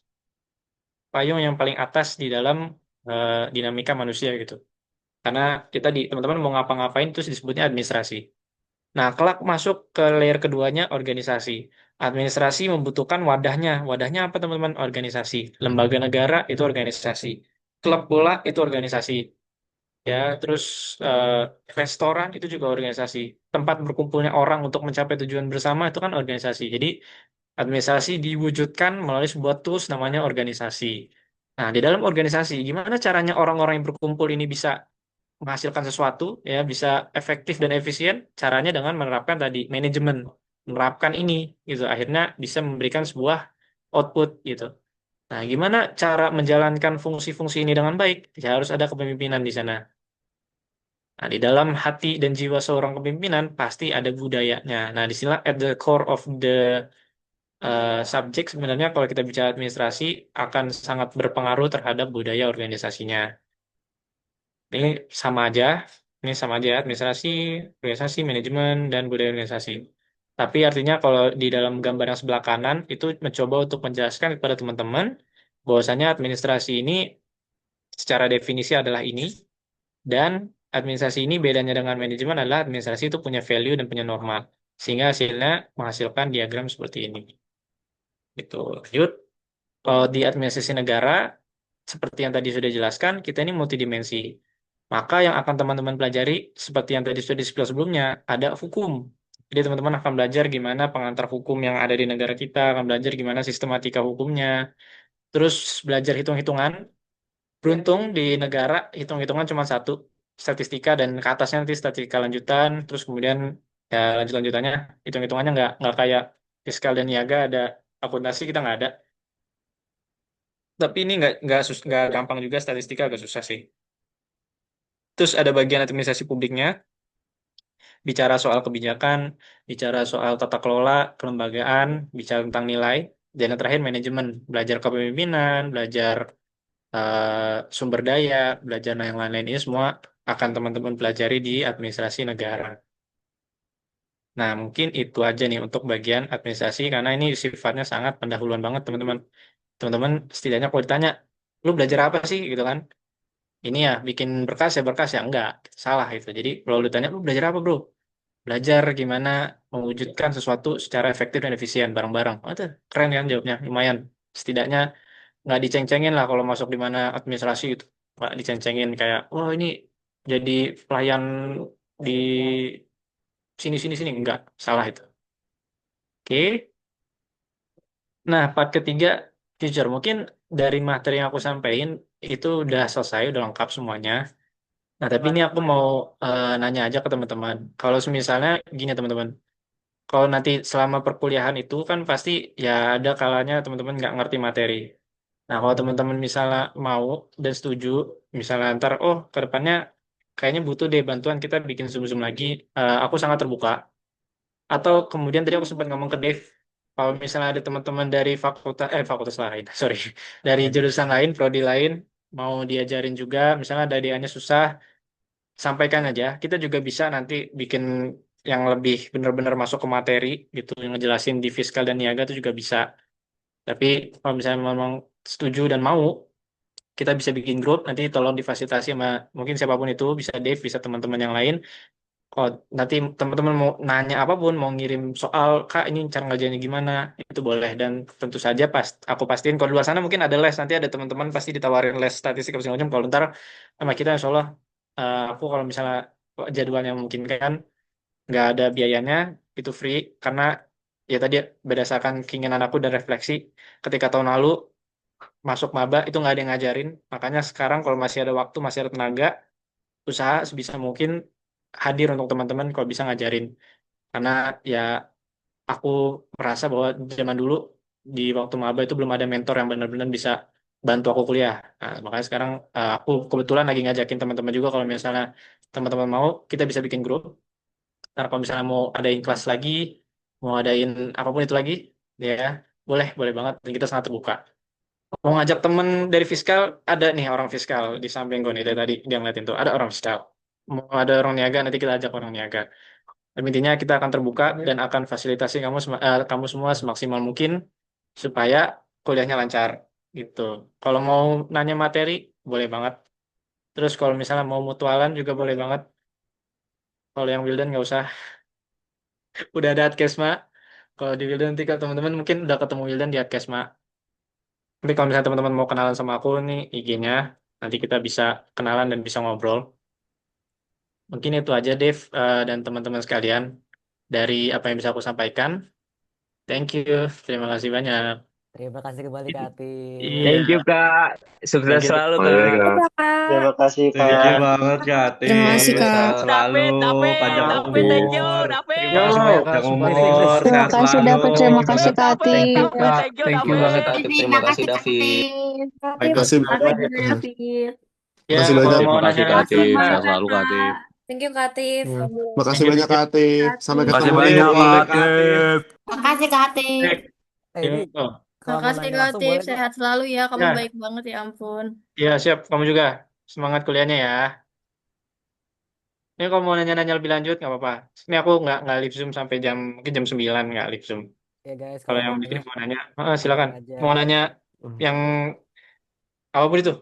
payung yang paling atas di dalam dinamika manusia gitu. Karena kita di teman-teman mau ngapa-ngapain terus disebutnya administrasi. Nah, kelak masuk ke layer keduanya organisasi. Administrasi membutuhkan wadahnya. Wadahnya apa, teman-teman? Organisasi. Lembaga negara itu organisasi. Klub bola itu organisasi. Ya, terus eh, restoran itu juga organisasi. Tempat berkumpulnya orang untuk mencapai tujuan bersama itu kan organisasi. Jadi, administrasi diwujudkan melalui sebuah tools namanya organisasi. Nah, di dalam organisasi, gimana caranya orang-orang yang berkumpul ini bisa menghasilkan sesuatu ya bisa efektif dan efisien caranya dengan menerapkan tadi manajemen menerapkan ini gitu akhirnya bisa memberikan sebuah output gitu Nah, gimana cara menjalankan fungsi-fungsi ini dengan baik? Ya harus ada kepemimpinan di sana. Nah, di dalam hati dan jiwa seorang kepemimpinan pasti ada budayanya. Nah, di sini at the core of the subject sebenarnya kalau kita bicara administrasi akan sangat berpengaruh terhadap budaya organisasinya. Ini sama aja, ini sama aja administrasi, organisasi, manajemen, dan budaya organisasi. Tapi artinya kalau di dalam gambar yang sebelah kanan itu mencoba untuk menjelaskan kepada teman-teman bahwasanya administrasi ini secara definisi adalah ini, dan administrasi ini bedanya dengan manajemen adalah administrasi itu punya value dan punya norma, sehingga hasilnya menghasilkan diagram seperti ini. Gitu. Lanjut. Kalau di administrasi negara, seperti yang tadi sudah dijelaskan, kita ini multidimensi. Maka yang akan teman-teman pelajari, seperti yang tadi sudah disebut sebelumnya, ada hukum. Jadi teman-teman akan belajar gimana pengantar hukum yang ada di negara kita, akan belajar gimana sistematika hukumnya, terus belajar hitung-hitungan. Beruntung di negara hitung-hitungan cuma satu, statistika, dan ke atasnya nanti statistika lanjutan, terus kemudian ya lanjut-lanjutannya hitung-hitungannya nggak kayak fiskal dan niaga ada akuntansi kita nggak ada. Tapi ini nggak gampang juga, statistika agak susah sih. Terus ada bagian administrasi publiknya, bicara soal kebijakan, bicara soal tata kelola, kelembagaan, bicara tentang nilai, dan yang terakhir manajemen, belajar kepemimpinan, belajar sumber daya, belajar yang lain-lain ini semua akan teman-teman pelajari di administrasi negara. Nah, mungkin itu aja nih untuk bagian administrasi, karena ini sifatnya sangat pendahuluan banget, teman-teman. Teman-teman, setidaknya kalau ditanya, lu belajar apa sih, gitu kan? Ini ya, bikin berkas ya, enggak. Salah itu. Jadi, kalau lu tanya, lu belajar apa, bro? Belajar gimana mewujudkan sesuatu secara efektif dan efisien, bareng-bareng. Oh, itu keren kan jawabnya, lumayan. Setidaknya nggak diceng-cengin lah kalau masuk di mana administrasi itu. Nggak diceng-cengin kayak, oh ini jadi pelayan di sini-sini-sini. Enggak, salah itu. Oke. Nah, part ketiga, future. Mungkin dari materi yang aku sampaikan itu udah selesai, udah lengkap semuanya. Nah, tapi ini aku mau nanya aja ke teman-teman. Kalau misalnya gini teman-teman, kalau nanti selama perkuliahan itu kan pasti ya ada kalanya teman-teman nggak ngerti materi. Nah, kalau teman-teman misalnya mau dan setuju, misalnya ntar, oh ke depannya kayaknya butuh deh bantuan kita bikin Zoom-Zoom lagi, aku sangat terbuka. Atau kemudian tadi aku sempat ngomong ke Dev, kalau misalnya ada teman-teman dari fakultas lain, sorry, dari jurusan lain, prodi lain, mau diajarin juga, misalnya ada dia-nya susah, sampaikan aja. Kita juga bisa nanti bikin yang lebih benar-benar masuk ke materi gitu, yang ngejelasin di fiskal dan niaga itu juga bisa. Tapi kalau misalnya memang setuju dan mau, kita bisa bikin grup, nanti tolong difasilitasi sama mungkin siapapun itu, bisa Dave, bisa teman-teman yang lain. Kalau nanti teman-teman mau nanya apapun, mau ngirim soal, Kak ini cara ngerjainnya gimana, itu boleh. Dan tentu saja aku pastiin, kalau di luar sana mungkin ada les, nanti ada teman-teman pasti ditawarin les statistik apa segala macam. Kalau ntar sama kita insya Allah, aku kalau misalnya jadwalnya memungkinkan, nggak ada biayanya, itu free, karena ya tadi berdasarkan keinginan aku dan refleksi, ketika tahun lalu masuk maba itu nggak ada yang ngajarin, makanya sekarang kalau masih ada waktu, masih ada tenaga, usaha sebisa mungkin hadir untuk teman-teman kalau bisa ngajarin, karena ya aku merasa bahwa zaman dulu di waktu maba itu belum ada mentor yang benar-benar bisa bantu aku kuliah. Nah, makanya sekarang aku kebetulan lagi ngajakin teman-teman juga, kalau misalnya teman-teman mau kita bisa bikin grup. Ntar kalau misalnya mau adain kelas lagi, mau adain apapun itu lagi, ya boleh, boleh banget. Dan kita sangat terbuka. Mau ngajak temen dari fiskal, ada nih orang fiskal di samping gue nih, dari tadi dia ngeliatin tuh, ada orang fiskal. Mau ada orang niaga, nanti kita ajak orang niaga. Dan intinya kita akan terbuka dan akan fasilitasi kamu semua semaksimal mungkin supaya kuliahnya lancar gitu. Kalau mau nanya materi, boleh banget. Terus kalau misalnya mau mutualan juga boleh banget. Kalau yang Wildan nggak usah, udah ada Adkesma. Kalau di Wildan nanti kalau teman-teman mungkin udah ketemu Wildan di Adkesma. Tapi kalau misalnya teman-teman mau kenalan sama aku nih IG-nya, nanti kita bisa kenalan dan bisa ngobrol. Mungkin itu aja, Dev, dan teman-teman sekalian dari apa yang bisa aku sampaikan. Thank you, terima kasih banyak. Terima kasih kembali Kak Iya. Atif. Thank you Kak. Sukses Thank you. selalu Boleh, Kak. Kak. Terima kasih, Thank you Kak. banget, Kak Terima kasih, Atif. Kak. Sehat selalu, panjang Thank you, umur. Terima kasih banyak Kak, Panjang sumpah ini umur, Terima sehat kasih, selalu. David. Terima kasih, Kak Thank you, Atif. Kak. Thank you banget. Terima kasih David. Kak Atif, Waduh, Makasih, banget ya. David. Ya, makasih kalau banyak. mau Terima kasih nanya-nanya Kak lagi Atif. silakan. Sehat selalu Kak Atif. Thank you, Kak Atif. Hmm. Makasih Thank you, banyak thank you. Kak Atif. Sampai Kak Makasih ketemu di banyak Sip, Kak boleh, Kak Atif. Atif. Makasih, Kak Atif. Ini Oh, kalau mau Makasih, nanya Kak langsung Atif. boleh kok. Sehat selalu ya. Kamu ya, baik banget, ya ampun. ya siap. Kamu juga semangat kuliahnya ya. Ini kalau mau nanya-nanya lebih lanjut nggak apa-apa. Ini aku nggak live Zoom sampai jam mungkin jam 9 nggak live Zoom. Ya guys, Kalau kalau yang mau di nanya mau nanya, langsung silakan. aja. Mau nanya yang apapun itu.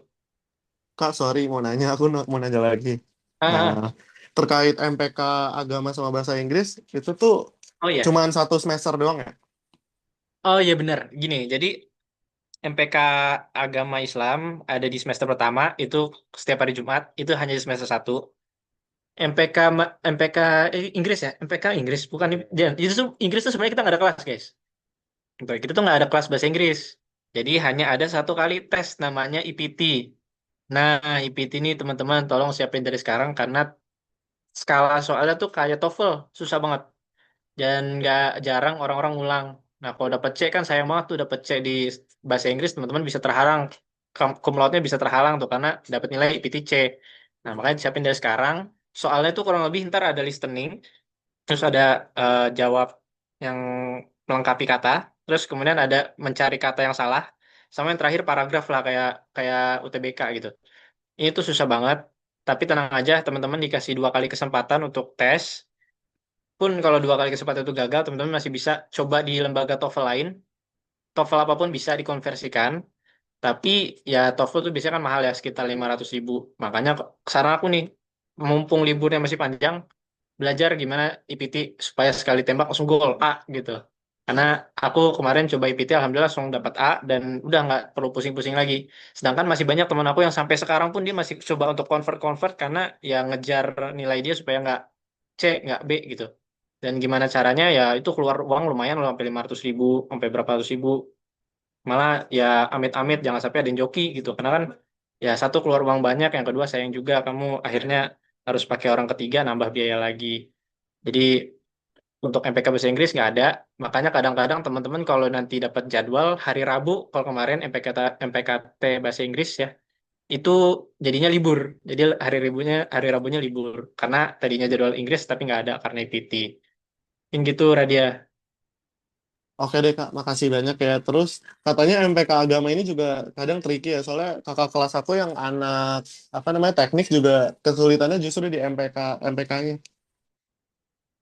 Kak, sorry mau nanya, aku mau nanya lagi. Ah, Nah, ah. terkait MPK Agama sama Bahasa Inggris, itu tuh Oh iya. cuman 1 semester doang ya? Oh iya benar. Gini, jadi MPK Agama Islam ada di semester pertama itu setiap hari Jumat itu hanya di semester 1. MPK Inggris ya, MPK Inggris bukan itu tuh Inggris tuh sebenarnya kita nggak ada kelas guys. Kita tuh nggak ada kelas bahasa Inggris. Jadi hanya ada satu kali tes namanya IPT. Nah, IPT ini teman-teman tolong siapin dari sekarang karena skala soalnya tuh kayak TOEFL, susah banget. Dan nggak jarang orang-orang ngulang. Nah, kalau dapat C kan sayang banget tuh dapat C di bahasa Inggris teman-teman bisa terhalang. Cum laude-nya bisa terhalang tuh karena dapat nilai IPT C. Nah, makanya siapin dari sekarang. Soalnya tuh kurang lebih ntar ada listening, terus ada jawab yang melengkapi kata, terus kemudian ada mencari kata yang salah, sama yang terakhir paragraf lah kayak kayak UTBK gitu. Ini tuh susah banget, tapi tenang aja teman-teman dikasih 2 kali kesempatan untuk tes. Pun kalau 2 kali kesempatan itu gagal, teman-teman masih bisa coba di lembaga TOEFL lain. TOEFL apapun bisa dikonversikan, tapi ya TOEFL tuh biasanya kan mahal ya sekitar 500.000. Makanya saran aku nih, mumpung liburnya masih panjang, belajar gimana IPT supaya sekali tembak langsung gol A gitu. Karena aku kemarin coba IPT, alhamdulillah langsung dapat A dan udah nggak perlu pusing-pusing lagi. Sedangkan masih banyak teman aku yang sampai sekarang pun dia masih coba untuk convert karena ya ngejar nilai dia supaya nggak C, nggak B gitu. Dan gimana caranya ya itu keluar uang lumayan loh sampai 500.000, sampai berapa ratus ribu. Malah ya amit-amit jangan sampai ada yang joki gitu. Karena kan ya satu keluar uang banyak, yang kedua sayang juga kamu akhirnya harus pakai orang ketiga nambah biaya lagi. Jadi untuk MPK Bahasa Inggris nggak ada. Makanya kadang-kadang teman-teman kalau nanti dapat jadwal hari Rabu, kalau kemarin MPKT Bahasa Inggris ya, itu jadinya libur. Jadi hari Rabunya libur karena tadinya jadwal Inggris tapi nggak ada karena IPT. Mungkin gitu Radia. Oke deh Kak, makasih banyak ya. Terus katanya MPK Agama ini juga kadang tricky ya, soalnya kakak kelas aku yang anak apa namanya teknik juga kesulitannya justru di MPK-nya.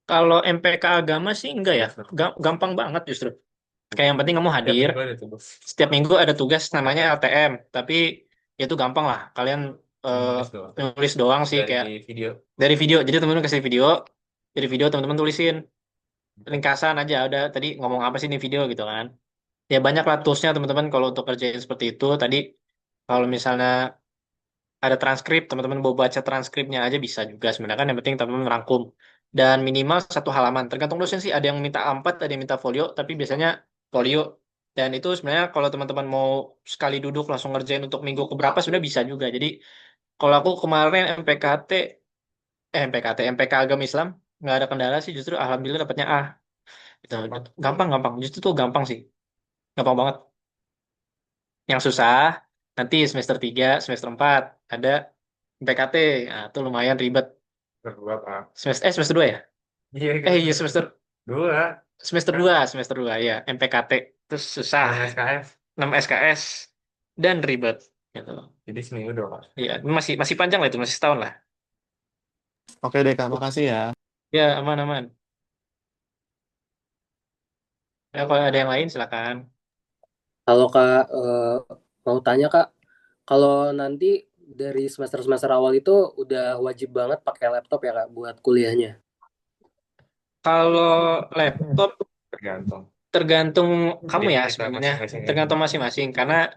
Kalau MPK agama sih enggak ya, gampang banget justru. Kayak yang penting kamu Tiap hadir. minggu ada tugas. Setiap minggu ada tugas namanya LTM, tapi ya itu gampang lah. Kalian Nulis doang. nulis doang sih kayak Dari video. dari video. Jadi teman-teman kasih video, dari video teman-teman tulisin ringkasan aja. Udah tadi ngomong apa sih ini video gitu kan? Ya banyak lah toolsnya teman-teman kalau untuk kerjain seperti itu. Tadi kalau misalnya ada transkrip, teman-teman mau baca transkripnya aja bisa juga sebenarnya kan yang penting teman-teman merangkum. Dan minimal 1 halaman. Tergantung dosen sih, ada yang minta A4, ada yang minta folio, tapi biasanya folio. Dan itu sebenarnya kalau teman-teman mau sekali duduk langsung ngerjain untuk minggu keberapa sudah bisa juga. Jadi kalau aku kemarin MPK Agama Islam nggak ada kendala sih, justru alhamdulillah dapatnya A. Gitu. Gampang, gampang. Justru tuh gampang sih. Gampang banget. Yang susah nanti semester 3 semester 4 ada PKT. Nah, itu lumayan ribet. Berdua, Pak. Semester 2 ya? Iya, Iya semester dua. semester 2 ya, MPKT. Terus susah, 6 SKS. 6 SKS dan ribet gitu. Jadi seminggu doang, Pak. Iya, masih masih panjang lah itu, masih setahun lah. Oke deh Kak, makasih ya. Ya, aman-aman. Ya, kalau ada yang lain silakan. Kalau Kak mau tanya Kak, kalau nanti dari semester-semester awal itu udah wajib banget pakai laptop ya Kak buat kuliahnya? Kalau laptop Tergantung. tergantung kamu ya Kita sebenarnya, masing-masing ya. tergantung masing-masing karena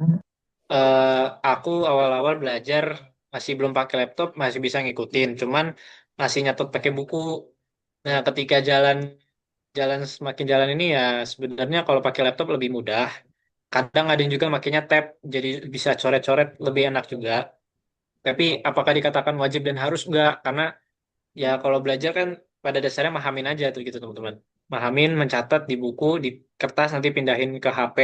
eh, aku awal-awal belajar masih belum pakai laptop, masih bisa ngikutin, cuman masih nyatet pakai buku. Nah, ketika jalan jalan semakin jalan ini ya sebenarnya kalau pakai laptop lebih mudah. Kadang ada yang juga makainya tab, jadi bisa coret-coret lebih enak juga. Tapi apakah dikatakan wajib dan harus? Enggak, karena ya kalau belajar kan pada dasarnya mahamin aja tuh gitu teman-teman. Mahamin, mencatat di buku, di kertas, nanti pindahin ke HP.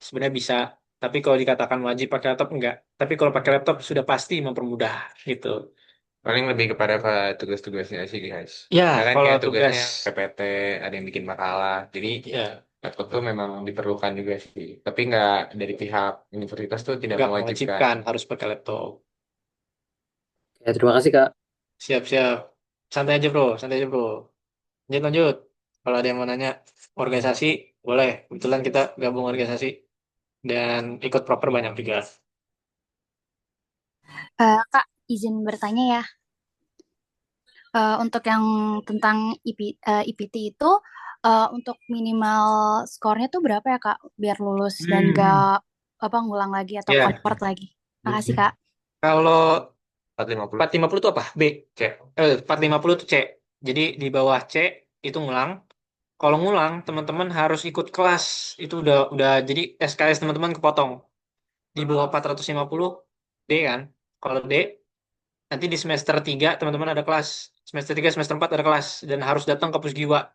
Sebenarnya bisa. Tapi kalau dikatakan wajib pakai laptop, enggak. Tapi kalau pakai laptop sudah pasti mempermudah gitu. Paling lebih kepada ke tugas-tugasnya sih guys. Ya, Ya kan kalau kayak tugas, tugasnya PPT, ada yang bikin makalah. Jadi ya laptop tuh memang diperlukan juga sih. Tapi nggak dari pihak universitas tuh tidak enggak mewajibkan. mewajibkan harus pakai laptop. Ya, terima kasih Kak. Siap-siap. Santai aja bro, santai aja bro. Lanjut, lanjut. Kalau ada yang mau nanya organisasi, boleh. Kebetulan kita gabung organisasi dan ikut proper banyak juga. Kak, izin bertanya ya. Untuk yang tentang IPT itu, untuk minimal skornya tuh berapa ya Kak? Biar lulus dan gak ngulang lagi atau Ya, convert lagi. Makasih Kak. kalau 450. 450 itu apa? B. C. 450 itu C. Jadi di bawah C itu ngulang. Kalau ngulang, teman-teman harus ikut kelas. Itu udah jadi SKS teman-teman kepotong. Di bawah 450 D kan. Kalau D, nanti di semester 3 teman-teman ada kelas. Semester 3 semester 4 ada kelas dan harus datang ke Pusgiwa.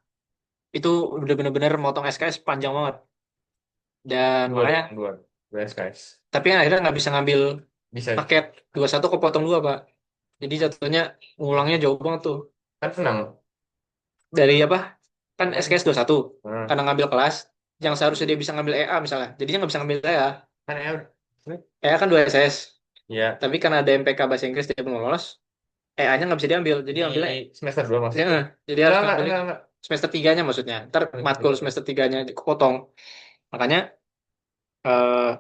Itu udah bener-bener motong SKS panjang banget. Dan makanya, Dua SKS. tapi kan akhirnya nggak bisa ngambil Bisa. paket 21 kepotong 2 Pak. Jadi jatuhnya ngulangnya jauh banget tuh. Kan senang. Dari apa? Kan SKS 21. Hmm. Karena ngambil kelas, yang seharusnya dia bisa ngambil EA misalnya. Jadinya nggak bisa ngambil EA. Kan ya. EA kan 2 SS. Iya. Tapi karena ada MPK bahasa Inggris dia belum lolos, EA-nya nggak bisa diambil. Jadi ambilnya Semester 2 maksudnya. ya, jadi harus Enggak, ngambil enggak. semester 3-nya maksudnya. Ntar matkul semester 3-nya kepotong. Makanya eh,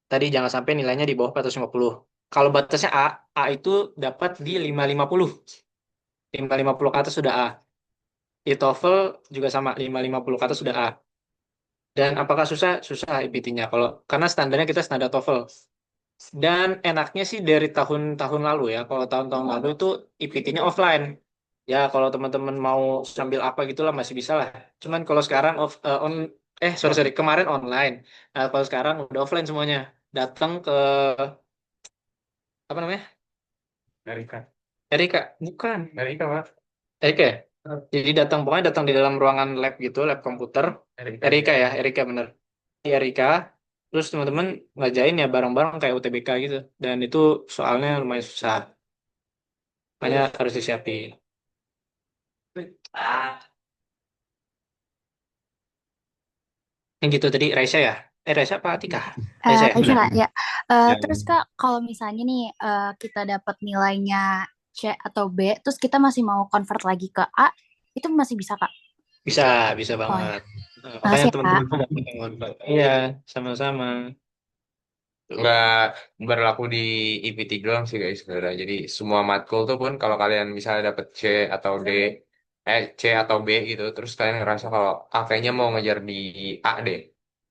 tadi jangan sampai nilainya di bawah 450. Kalau batasnya A, A itu dapat di 550. 550 ke atas sudah A. Di TOEFL juga sama, 550 ke atas sudah A. Dan apakah susah? Susah IPT-nya. Karena standarnya kita standar TOEFL. Dan enaknya sih dari tahun-tahun lalu ya. Kalau tahun-tahun lalu itu IPT-nya offline. Ya kalau teman-teman mau sambil apa gitulah masih bisa lah. Cuman kalau sekarang sorry kemarin online. Nah, kalau sekarang udah offline semuanya. Datang ke apa namanya? Erika. Erika, bukan. Erika, Pak. Erika ya? Jadi pokoknya datang di dalam ruangan lab gitu, lab komputer. Erika ya, Erika bener. Di Erika, terus teman-teman ngajain ya bareng-bareng kayak UTBK gitu. Dan itu soalnya lumayan susah. Makanya harus disiapin. Yang gitu tadi Raisa ya? Raisa apa Atika? Raisa ya? Bisa Benar. Kak, ya. Ya. Terus Kak, kalau misalnya nih kita dapat nilainya C atau B, terus kita masih mau convert lagi ke A, itu masih bisa Kak? Bisa, bisa Oh ya. banget. Makanya Makasih ya Kak. teman-teman dapat yang ngontrol. Iya, sama-sama. Nggak berlaku di IPT doang sih guys sebenarnya. Jadi semua matkul tuh pun kalau kalian misalnya dapet C atau B gitu, terus kalian ngerasa kalau kayaknya mau ngejar di A deh.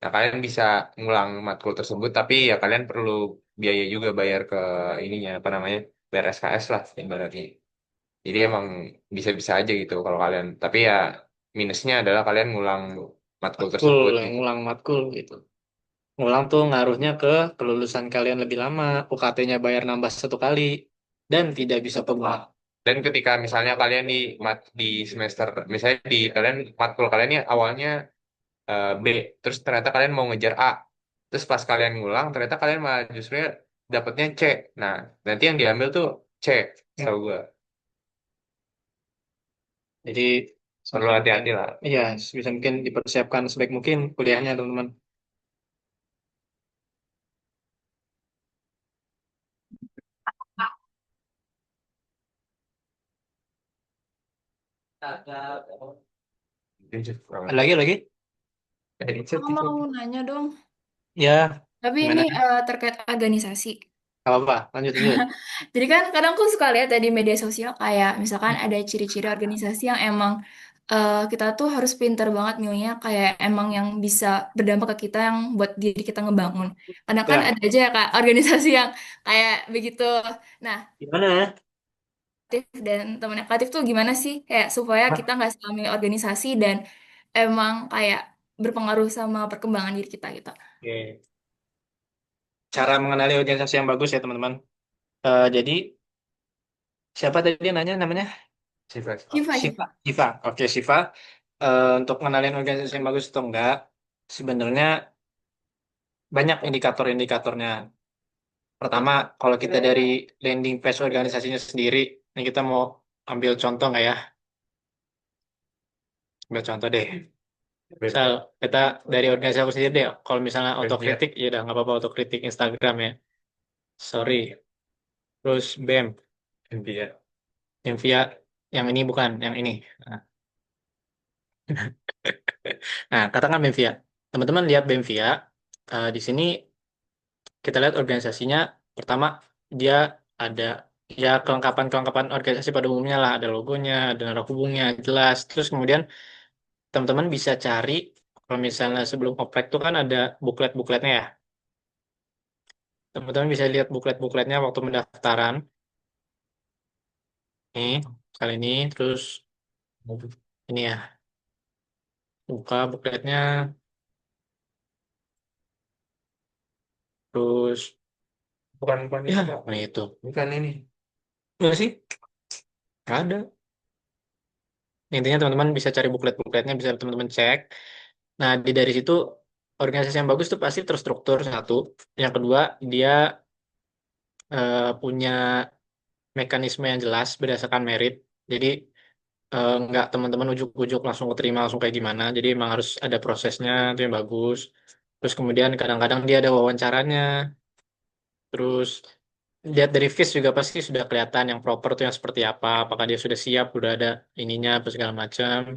Nah kalian bisa ngulang matkul tersebut, tapi ya kalian perlu biaya juga bayar ke ininya apa namanya bayar SKS lah ibaratnya. Jadi emang bisa-bisa aja gitu kalau kalian. Tapi ya minusnya adalah kalian ngulang matkul tersebut gitu. Ngulang matkul gitu. Ngulang tuh ngaruhnya ke kelulusan kalian lebih lama, UKT-nya bayar nambah 1 kali, dan tidak bisa pengulang. Dan ketika misalnya kalian di semester, misalnya di kalian matkul kalian ini awalnya B, terus ternyata kalian mau ngejar A, terus pas kalian ngulang ternyata kalian malah justru dapatnya C. Nah, nanti yang diambil tuh C, tahu gue. Jadi Perlu hati-hati lah. iya, bisa mungkin dipersiapkan sebaik mungkin kuliahnya teman-teman. Lagi? Aku mau nanya dong. Ya, Tapi gimana? ini terkait organisasi. Apa? Lanjut. Jadi kan kadang aku suka lihat ya di media sosial kayak misalkan ada ciri-ciri organisasi yang emang kita tuh harus pinter banget milihnya kayak emang yang bisa berdampak ke kita yang buat diri kita ngebangun. Kadang kan Ya, ada aja ya Kak organisasi yang kayak begitu. Nah, gimana? aktif dan teman aktif tuh gimana sih kayak supaya kita nggak salah milih organisasi dan emang kayak berpengaruh sama perkembangan diri kita gitu. Oke. Cara mengenali organisasi yang bagus ya teman-teman. Jadi siapa tadi yang nanya namanya? Siva. Shiva, Siva. Shiva. Siva. Oke, Siva. Untuk mengenalin organisasi yang bagus atau enggak, sebenarnya banyak indikator-indikatornya. Pertama, kalau kita dari landing page organisasinya sendiri, ini kita mau ambil contoh nggak ya? Ambil contoh deh. Misal kita dari organisasi aku sendiri deh, kalau misalnya otokritik, ya udah nggak apa-apa otokritik Instagram ya. Sorry. Terus BEM, Envia. Envia, yang ini bukan, yang ini. Nah, nah, katakan BEMVIA. Teman-teman lihat BEMVIA, di sini kita lihat organisasinya, pertama dia ada ya kelengkapan-kelengkapan organisasi pada umumnya lah, ada logonya, ada narah hubungnya, jelas. Terus kemudian teman-teman bisa cari, kalau misalnya sebelum oprek itu kan ada buklet-bukletnya ya. Teman-teman bisa lihat buklet-bukletnya waktu pendaftaran. Nih, kali ini, terus ini ya, buka bukletnya, terus Bukan ya, itu, Pak. nah itu. Bukan ini. Enggak sih? Nggak ada. Intinya teman-teman bisa cari buklet-bukletnya, bisa teman-teman cek. Nah, dari situ organisasi yang bagus tuh pasti terstruktur satu. Yang kedua, dia punya mekanisme yang jelas berdasarkan merit. Jadi nggak teman-teman ujuk-ujuk langsung keterima langsung kayak gimana. Jadi emang harus ada prosesnya itu yang bagus. Terus kemudian kadang-kadang dia ada wawancaranya. Terus lihat dari face juga pasti sudah kelihatan yang proper tuh yang seperti apa. Apakah dia sudah siap, udah ada ininya, apa segala macam.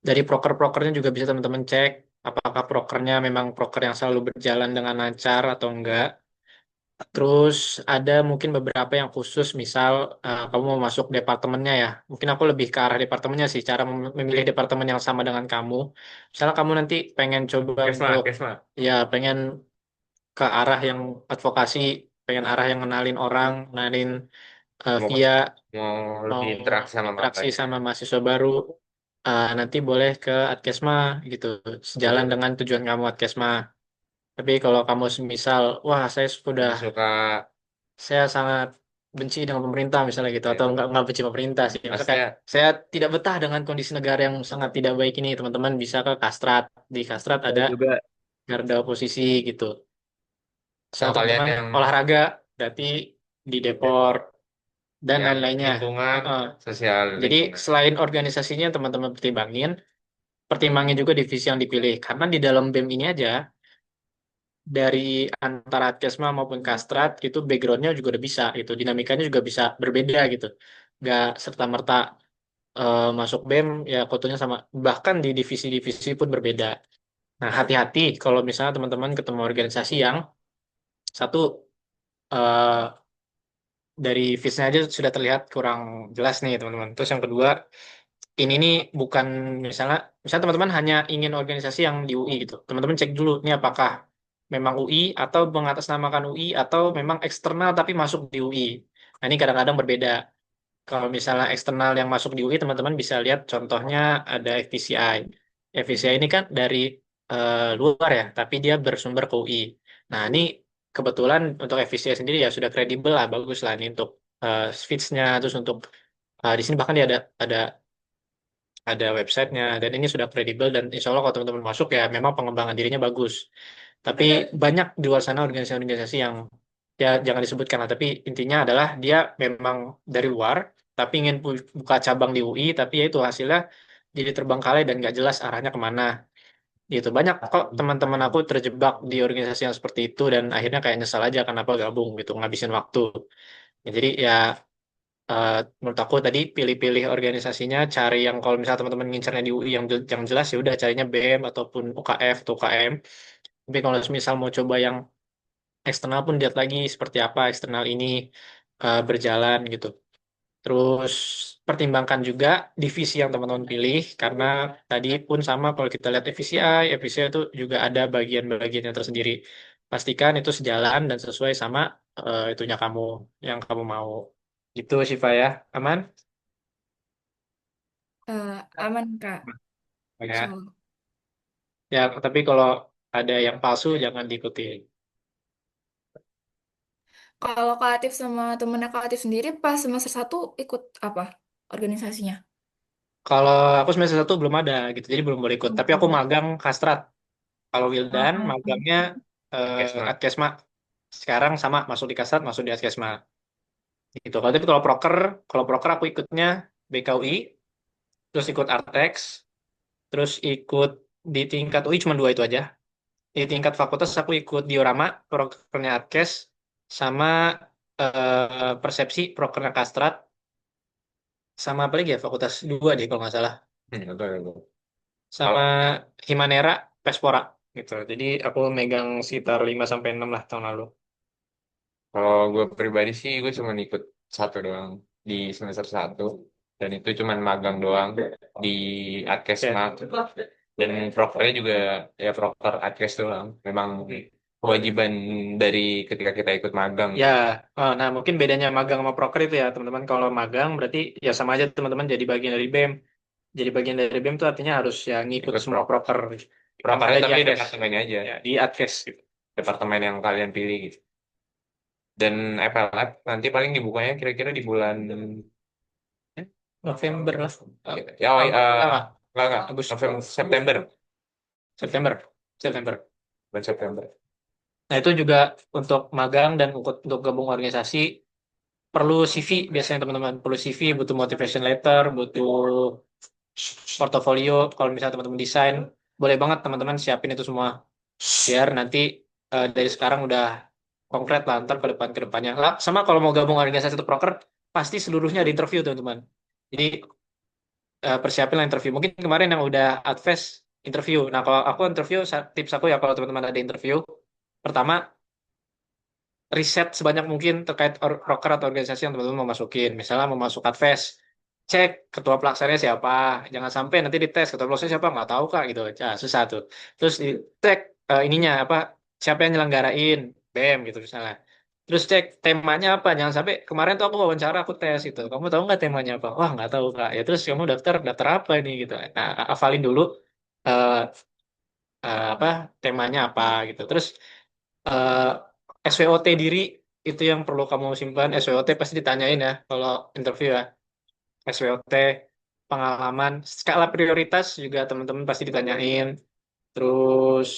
Dari proker-prokernya juga bisa teman-teman cek apakah prokernya memang proker yang selalu berjalan dengan lancar atau enggak. Terus ada mungkin beberapa yang khusus, misal kamu mau masuk departemennya ya. Mungkin aku lebih ke arah departemennya sih, cara memilih departemen yang sama dengan kamu. Misalnya kamu nanti pengen coba Kesma, untuk Kesma. ya pengen ke arah yang advokasi, pengen arah yang kenalin orang, kenalin Mau via mau mau lebih interaksi sama interaksi makanya. sama mahasiswa baru, nanti boleh ke Adkesma gitu, sejalan dengan tujuan kamu Adkesma. Tapi kalau kamu semisal, wah Lebih suka saya sangat benci dengan pemerintah misalnya gitu, ya, atau nggak benci pemerintah sih, misalnya kayak maksudnya saya tidak betah dengan kondisi negara yang sangat tidak baik ini, teman-teman bisa ke Kastrat. Di Kastrat Saya ada juga garda oposisi gitu. Misal kalau kalian teman-teman yang olahraga, berarti di Depor dan yang lain-lainnya. lingkungan, Heeh. sosial Jadi lingkungan. selain organisasinya teman-teman pertimbangin, pertimbangin juga divisi yang dipilih. Karena di dalam BEM ini aja, dari antara Kesma maupun Kastrat, itu backgroundnya juga udah bisa, gitu. Dinamikanya juga bisa berbeda gitu. Nggak serta-merta masuk BEM, ya fotonya sama. Bahkan di divisi-divisi pun berbeda. Nah, hati-hati kalau misalnya teman-teman ketemu organisasi yang satu, eh, dari visnya aja sudah terlihat kurang jelas nih teman-teman. Terus yang kedua, ini nih bukan misalnya teman-teman hanya ingin organisasi yang di UI gitu. Teman-teman cek dulu ini apakah memang UI atau mengatasnamakan UI atau memang eksternal tapi masuk di UI. Nah, ini kadang-kadang berbeda. Kalau misalnya eksternal yang masuk di UI, teman-teman bisa lihat contohnya ada FPCI. FPCI ini kan dari luar ya, tapi dia bersumber ke UI. Nah, ini kebetulan untuk FPCI sendiri ya sudah kredibel lah, bagus lah ini untuk feeds-nya, terus untuk di sini bahkan dia ada websitenya dan ini sudah kredibel dan insya Allah kalau teman-teman masuk ya memang pengembangan dirinya bagus. Tapi banyak di luar sana organisasi-organisasi yang ya jangan disebutkan lah. Tapi intinya adalah dia memang dari luar tapi ingin buka cabang di UI tapi ya itu hasilnya jadi terbengkalai dan nggak jelas arahnya kemana. Gitu banyak kok teman-teman aku terjebak di organisasi yang seperti itu dan akhirnya kayak nyesal aja kenapa gabung gitu ngabisin waktu. Ya, jadi ya menurut aku tadi pilih-pilih organisasinya, cari yang kalau misalnya teman-teman ngincernya di UI yang jelas ya udah carinya BM ataupun UKF atau UKM. Tapi kalau misal mau coba yang eksternal pun lihat lagi seperti apa eksternal ini berjalan gitu. Terus pertimbangkan juga divisi yang teman-teman pilih karena tadi pun sama kalau kita lihat FVCI itu juga ada bagian-bagian yang tersendiri. Pastikan itu sejalan dan sesuai sama itunya kamu yang kamu mau. Gitu Syifa ya. Aman? Aman, Kak. Ya. So, Ya, tapi kalau ada yang palsu jangan diikuti. Kalau Kak Atif sama temennya Kak Atif sendiri pas semester satu ikut apa organisasinya? Kalau aku semester 1 belum ada gitu, jadi belum boleh ikut. Tapi aku magang Kastrat. Kalau Wildan magangnya Kesma. Atkesma. Sekarang sama masuk di Kastrat, masuk di Atkesma. Gitu. Tapi kalau proker aku ikutnya BKUI, terus ikut Artex, terus ikut di tingkat UI cuma dua itu aja. Di tingkat fakultas aku ikut diorama, prokernya Atkes, sama persepsi, prokernya Kastrat, sama apa lagi ya fakultas dua deh kalau nggak salah. Betul. Sama Kalau Himanera, Pespora gitu. Jadi aku megang sekitar 5 sampai 6 lah tahun lalu. kalau gue pribadi sih gue cuma ikut satu doang di semester 1 dan itu cuma magang doang di Adkesma Ya, dan prokernya juga ya proker Adkes doang. Memang kewajiban dari ketika kita ikut magang. ya. Nah mungkin bedanya magang sama proker itu ya teman-teman. Kalau magang berarti ya sama aja teman-teman jadi bagian dari BEM. Jadi bagian dari BEM itu artinya harus ya ngikut Ikut semua proker yang prokernya ada di tapi Adkes. departemennya aja, Ya, di Adkes gitu. departemen yang kalian pilih gitu. Dan FLab nanti paling dibukanya kira-kira di bulan November lah. ya Enggak, enggak Agustus, November September September, September. bulan September. Nah itu juga untuk magang dan untuk gabung organisasi perlu CV biasanya teman-teman. Perlu CV, butuh motivation letter, butuh portofolio. Kalau misalnya teman-teman desain, boleh banget teman-teman siapin itu semua. Biar nanti dari sekarang udah konkret lah ntar ke depannya. Lah, sama kalau mau gabung organisasi atau proker, pasti seluruhnya ada interview teman-teman. Jadi persiapin lah interview. Mungkin kemarin yang udah advance interview. Nah kalau aku interview, tips aku ya kalau teman-teman ada interview, pertama riset sebanyak mungkin terkait proker atau organisasi yang teman-teman mau masukin. Misalnya mau masuk advance, cek ketua pelaksananya siapa. Jangan sampai nanti dites ketua pelaksananya siapa nggak tahu kak gitu. Susah tuh. Terus cek ininya apa siapa yang nyelenggarain BEM gitu misalnya. Terus cek temanya apa. Jangan sampai kemarin tuh aku wawancara aku tes itu. Kamu tahu nggak temanya apa? Wah nggak tahu kak. Ya terus kamu daftar apa ini gitu. Nah hafalin dulu eh, apa temanya apa gitu. Terus SWOT diri itu yang perlu kamu simpan. SWOT pasti ditanyain ya kalau interview ya. SWOT, pengalaman, skala prioritas juga teman-teman pasti ditanyain. Terus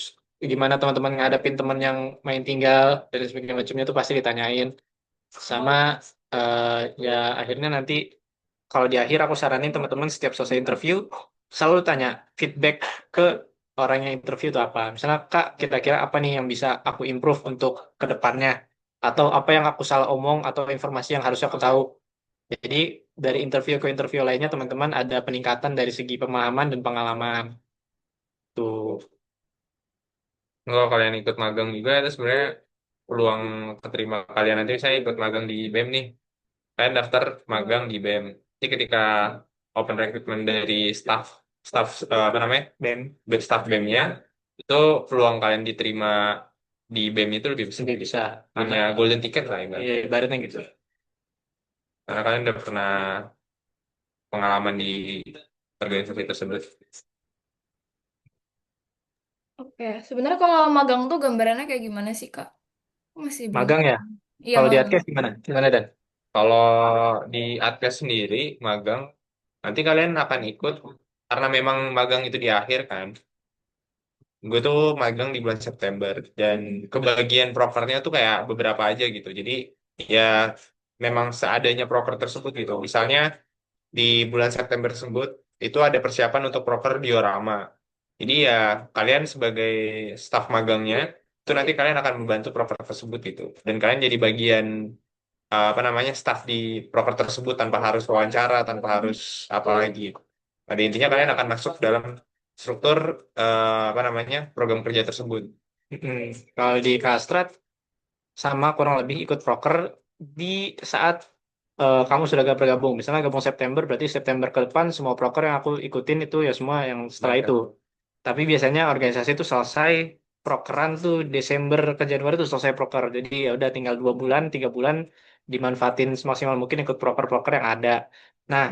gimana teman-teman ngadepin teman yang main tinggal dan sebagainya macamnya itu pasti ditanyain. Sama eh, ya akhirnya nanti kalau di akhir aku saranin teman-teman setiap selesai interview selalu tanya feedback ke orang yang interview itu apa. Misalnya Kak, kira-kira apa nih yang bisa aku improve untuk ke depannya? Atau apa yang aku salah omong atau informasi yang harusnya aku tahu. Jadi dari interview ke interview lainnya teman-teman ada peningkatan dari segi pemahaman dan pengalaman. Tuh. Kalau kalian ikut magang juga itu sebenarnya peluang keterima kalian nanti saya ikut magang di BEM nih. Kalian daftar magang di BEM. Jadi ketika open recruitment dari staff staff apa namanya Ben, staff BEM-nya itu peluang kalian diterima di BEM itu lebih besar. lebih bisa. Punya golden ticket lah ibaratnya. Iya, ibaratnya gitu. Karena kalian udah pernah pengalaman di organisasi tersebut. Oke, sebenarnya kalau magang tuh gambarannya kayak gimana sih Kak? Aku masih belum Magang ya? paham. Iya Kalau di magang. Adkes gimana? Gimana Dan? Kalau di Atkes sendiri magang nanti kalian akan ikut karena memang magang itu di akhir kan. Gue tuh magang di bulan September dan kebagian prokernya tuh kayak beberapa aja gitu. Jadi ya memang seadanya proker tersebut gitu. Misalnya di bulan September tersebut itu ada persiapan untuk proker diorama. Jadi ya kalian sebagai staf magangnya itu nanti kalian akan membantu proker tersebut gitu. Dan kalian jadi bagian apa namanya staf di proker tersebut tanpa harus wawancara, tanpa harus apa lagi. Pada intinya kalian akan masuk dalam struktur apa namanya program kerja tersebut. Mm-mm. Kalau di Kastrat sama kurang lebih ikut proker di saat kamu sudah bergabung. Misalnya gabung September, berarti September ke depan semua proker yang aku ikutin itu ya semua yang setelah itu. Tapi biasanya organisasi itu selesai prokeran tuh Desember ke Januari itu selesai proker. Jadi ya udah tinggal 2 bulan, 3 bulan dimanfaatin semaksimal mungkin ikut proker-proker yang ada. Nah,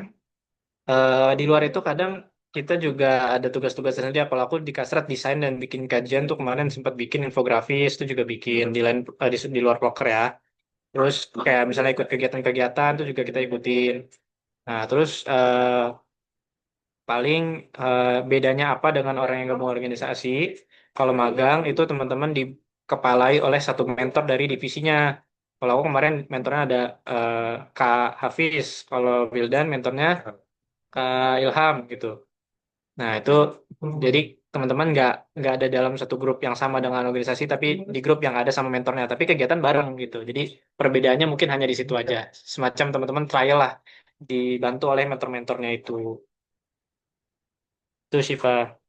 di luar itu kadang kita juga ada tugas-tugas tertentu ya. Kalau aku di Kasrat desain dan bikin kajian tuh kemarin sempat bikin infografis itu juga bikin di lain di luar proker ya. Terus kayak misalnya ikut kegiatan-kegiatan itu juga kita ikutin. Nah, terus paling bedanya apa dengan orang yang gabung organisasi? Kalau magang itu teman-teman dikepalai oleh satu mentor dari divisinya. Kalau aku kemarin mentornya ada eh, Kak Hafiz, kalau Wildan mentornya Kak Ilham gitu. Nah itu jadi teman-teman nggak ada dalam satu grup yang sama dengan organisasi, tapi di grup yang ada sama mentornya. Tapi kegiatan bareng gitu. Jadi perbedaannya mungkin hanya di situ aja. Semacam teman-teman trial lah, dibantu oleh mentor-mentornya itu. Itu Syifa.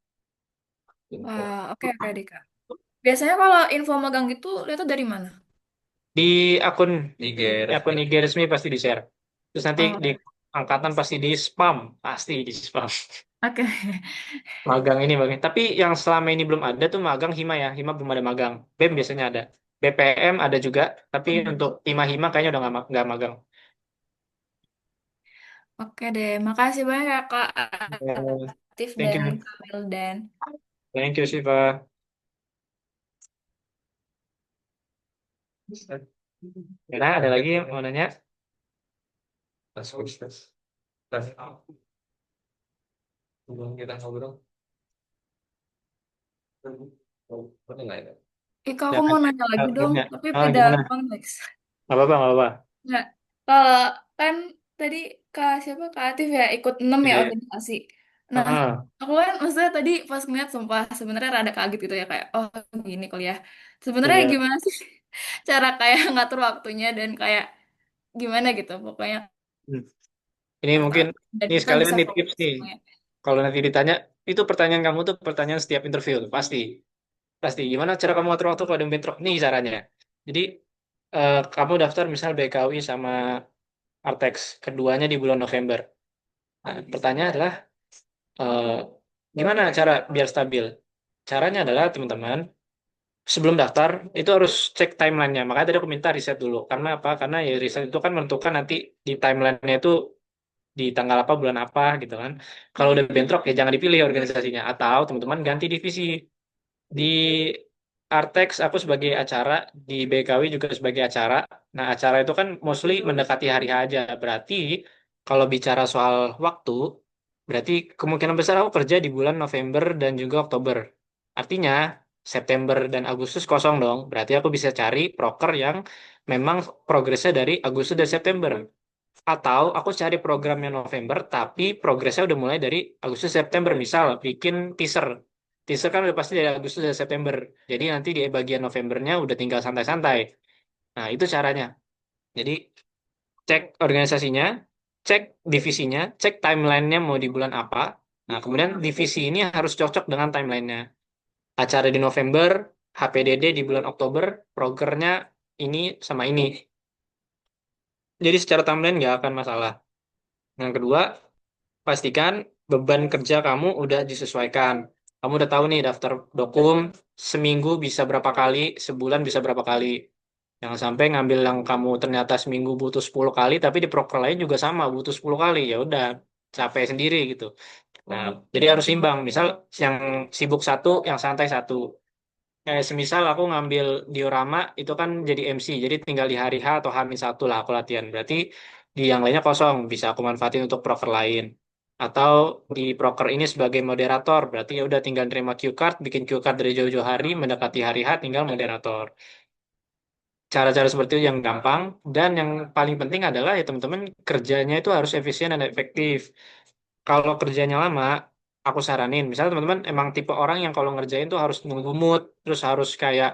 Wah, oke oke deh Kak. Biasanya kalau info magang gitu lihatnya dari mana? Di akun IG akun IG resmi pasti di share. Terus nanti Oh, di angkatan pasti di spam, pasti di spam. oke. Magang ini bang. Tapi yang selama ini belum ada tuh magang Hima ya. Hima belum ada magang. BEM biasanya ada. BPM ada juga. Tapi Hmm. untuk Hima kayaknya udah nggak magang. Oke deh, makasih banyak ya Kak Ya, Atif thank dan you. Kak Wildan. Thank you Siva. Ya, ada lagi yang mau nanya? tes tes tes sebelum kita ngobrol. Boleh nggak ya? Ih, Kak, Ya, aku mau nanya lagi dong, nanya. tapi Ah, beda gimana? konteks. Nggak apa-apa, nggak apa-apa. Nah, kalau kan tadi Kak siapa Kak Atif ya ikut 6 ya Iya. organisasi. Nah, Ah, aku kan maksudnya tadi pas ngeliat sumpah sebenarnya rada kaget gitu ya kayak oh gini kuliah. Sebenarnya iya. gimana sih cara kayak ngatur waktunya dan kayak gimana gitu pokoknya Hmm. Ini atau mungkin, dan ini kita sekalian bisa nih tips fokus nih. semuanya. Kalau nanti ditanya, itu pertanyaan kamu tuh pertanyaan setiap interview tuh, pasti. Pasti. Gimana cara kamu atur waktu kalau ada bentrok? Nih caranya. Jadi, kamu daftar misal BKUI sama Artex. Keduanya di bulan November. Nah, pertanyaan adalah, eh, gimana cara biar stabil? Caranya adalah, teman-teman, sebelum daftar, itu harus cek timelinenya. Makanya tadi aku minta riset dulu. Karena apa? Karena ya riset itu kan menentukan nanti di timelinenya itu di tanggal apa, bulan apa gitu kan. Kalau udah bentrok ya jangan dipilih organisasinya. Atau teman-teman ganti divisi. Di Artex aku sebagai acara, di BKW juga sebagai acara. Nah, acara itu kan mostly mendekati hari H aja. Berarti kalau bicara soal waktu, berarti kemungkinan besar aku kerja di bulan November dan juga Oktober. Artinya September dan Agustus kosong dong. Berarti aku bisa cari proker yang memang progresnya dari Agustus dan September. Atau aku cari programnya November, tapi progresnya udah mulai dari Agustus September. Misal bikin teaser. Teaser kan udah pasti dari Agustus dan September. Jadi nanti di bagian Novembernya udah tinggal santai-santai. Nah, itu caranya. Jadi cek organisasinya, cek divisinya, cek timelinenya mau di bulan apa. Nah, kemudian divisi ini harus cocok dengan timelinenya. Acara di November, HPDD di bulan Oktober, prokernya ini sama ini. Jadi secara timeline nggak akan masalah. Yang kedua, pastikan beban kerja kamu udah disesuaikan. Kamu udah tahu nih daftar dokum seminggu bisa berapa kali, sebulan bisa berapa kali. Jangan sampai ngambil yang kamu ternyata seminggu butuh 10 kali, tapi di proker lain juga sama, butuh 10 kali. Ya udah, capek sendiri gitu. Nah, jadi harus imbang. Misal yang sibuk satu, yang santai satu. Kayak semisal aku ngambil diorama, itu kan jadi MC. Jadi tinggal di hari H atau H-1 lah aku latihan. Berarti di yang lainnya kosong, bisa aku manfaatin untuk proker lain. Atau di proker ini sebagai moderator, berarti ya udah tinggal terima cue card, bikin cue card dari jauh-jauh hari, mendekati hari H, tinggal moderator. Cara-cara seperti itu yang gampang, dan yang paling penting adalah ya teman-teman kerjanya itu harus efisien dan efektif. Kalau kerjanya lama, aku saranin, misalnya teman-teman emang tipe orang yang kalau ngerjain tuh harus nunggu mood, terus harus kayak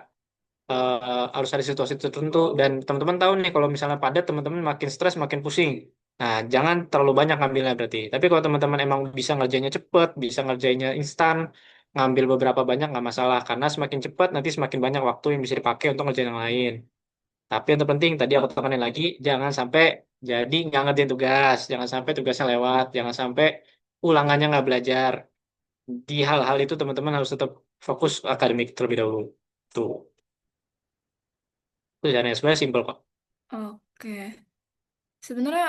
harus ada situasi tertentu, dan teman-teman tahu nih kalau misalnya padat teman-teman makin stres makin pusing. Nah, jangan terlalu banyak ngambilnya berarti. Tapi kalau teman-teman emang bisa ngerjainnya cepet, bisa ngerjainnya instan, ngambil beberapa banyak nggak masalah, karena semakin cepat nanti semakin banyak waktu yang bisa dipakai untuk ngerjain yang lain. Tapi yang terpenting tadi aku tekanin lagi, jangan sampai jadi nggak ngerjain tugas, jangan sampai tugasnya lewat, jangan sampai ulangannya nggak belajar. Di hal-hal itu teman-teman harus tetap fokus akademik terlebih dahulu. Tuh, itu caranya sebenarnya simpel kok. Oke. Sebenarnya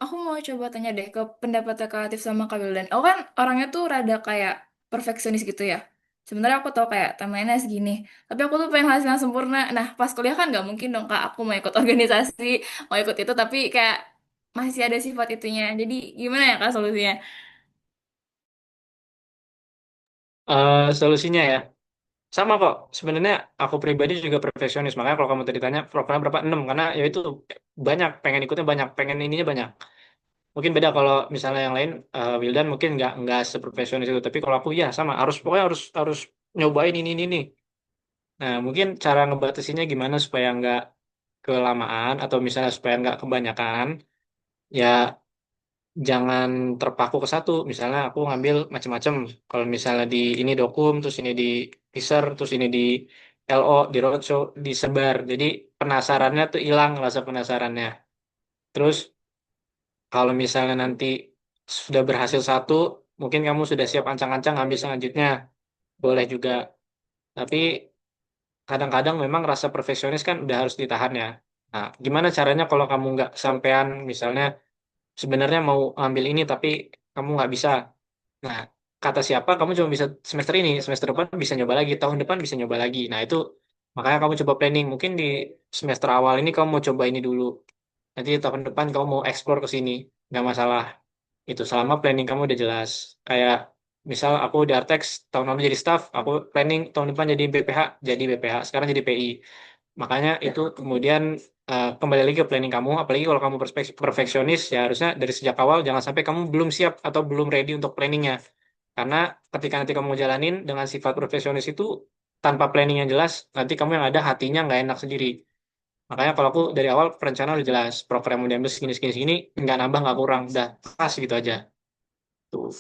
Aku mau coba tanya deh ke pendapatnya Kak Latif sama Kak Wildan. Aku kan orangnya tuh rada kayak perfeksionis gitu ya. Sebenarnya aku tahu kayak timeline-nya segini. Tapi aku tuh pengen hasil yang sempurna. Nah, pas kuliah kan nggak mungkin dong Kak. Aku mau ikut organisasi, mau ikut itu. Tapi kayak masih ada sifat itunya. Jadi gimana ya Kak solusinya? Solusinya ya, sama kok. Sebenarnya aku pribadi juga perfeksionis. Makanya kalau kamu tadi tanya program berapa 6, karena ya itu banyak, pengen ikutnya banyak, pengen ininya banyak. Mungkin beda kalau misalnya yang lain, Wildan mungkin nggak seprofesionis itu. Tapi kalau aku ya sama, harus pokoknya harus harus nyobain ini. Nah, mungkin cara ngebatasinnya gimana supaya nggak kelamaan atau misalnya supaya nggak kebanyakan, ya jangan terpaku ke satu. Misalnya aku ngambil macam-macam. Kalau misalnya di ini dokum, terus ini di teaser, terus ini di LO, di roadshow, disebar. Jadi penasarannya tuh hilang rasa penasarannya. Terus kalau misalnya nanti sudah berhasil satu, mungkin kamu sudah siap ancang-ancang ambil selanjutnya. Boleh juga. Tapi kadang-kadang memang rasa perfeksionis kan udah harus ditahan ya. Nah, gimana caranya kalau kamu nggak kesampean, misalnya sebenarnya mau ambil ini tapi kamu nggak bisa. Nah, kata siapa kamu cuma bisa semester ini, semester depan bisa nyoba lagi, tahun depan bisa nyoba lagi. Nah, itu makanya kamu coba planning. Mungkin di semester awal ini kamu mau coba ini dulu. Nanti tahun depan kamu mau explore ke sini, nggak masalah. Itu selama planning kamu udah jelas. Kayak misal aku di Artex tahun lalu jadi staff, aku planning tahun depan jadi BPH, sekarang jadi PI. Makanya itu kemudian kembali lagi ke planning kamu, apalagi kalau kamu perfeksionis, ya harusnya dari sejak awal jangan sampai kamu belum siap atau belum ready untuk planningnya. Karena ketika nanti kamu jalanin dengan sifat profesionis itu tanpa planning yang jelas, nanti kamu yang ada hatinya nggak enak sendiri. Makanya kalau aku dari awal perencana udah jelas, program yang diambil segini, nggak nambah nggak kurang, udah pas gitu aja. Tuh.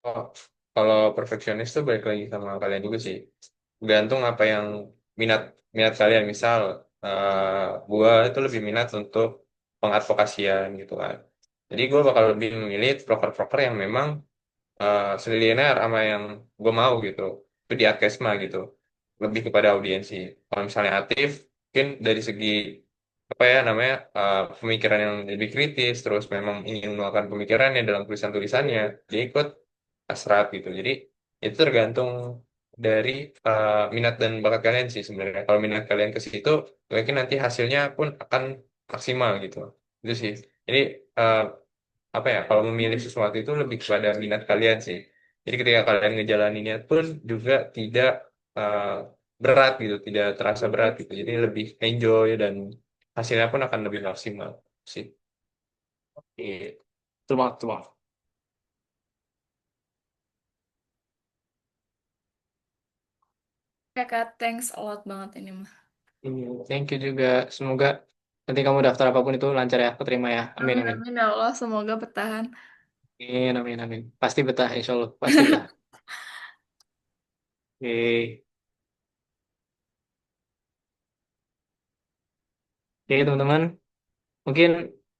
Oh, kalau perfeksionis tuh balik lagi sama kalian juga sih. Gantung apa yang minat minat kalian. Misal, gua itu lebih minat untuk pengadvokasian gitu kan. Jadi gue bakal lebih memilih proker-proker yang memang selinier sama yang gue mau gitu. Itu di Adkesma gitu. Lebih kepada audiensi. Kalau misalnya Atif, mungkin dari segi apa ya namanya pemikiran yang lebih kritis, terus memang ingin menuangkan pemikirannya dalam tulisan-tulisannya, dia ikut asrat gitu. Jadi itu tergantung dari minat dan bakat kalian sih sebenarnya. Kalau minat kalian ke situ, mungkin nanti hasilnya pun akan maksimal gitu. Itu sih. Jadi eh, apa ya? Kalau memilih sesuatu itu lebih kepada minat kalian sih. Jadi ketika kalian ngejalaninnya pun juga tidak eh, berat gitu, tidak terasa berat gitu. Jadi lebih enjoy dan hasilnya pun akan lebih maksimal sih. Iya. Tuh, Oke Kak, thanks a lot banget ini mah. Iya, thank you juga. Semoga nanti kamu daftar apapun itu lancar ya, keterima ya. Amin, Amin, amin. amin ya Allah, semoga bertahan. Amin. Pasti betah, insya Allah. Pasti betah. Oke, oke teman-teman. Mungkin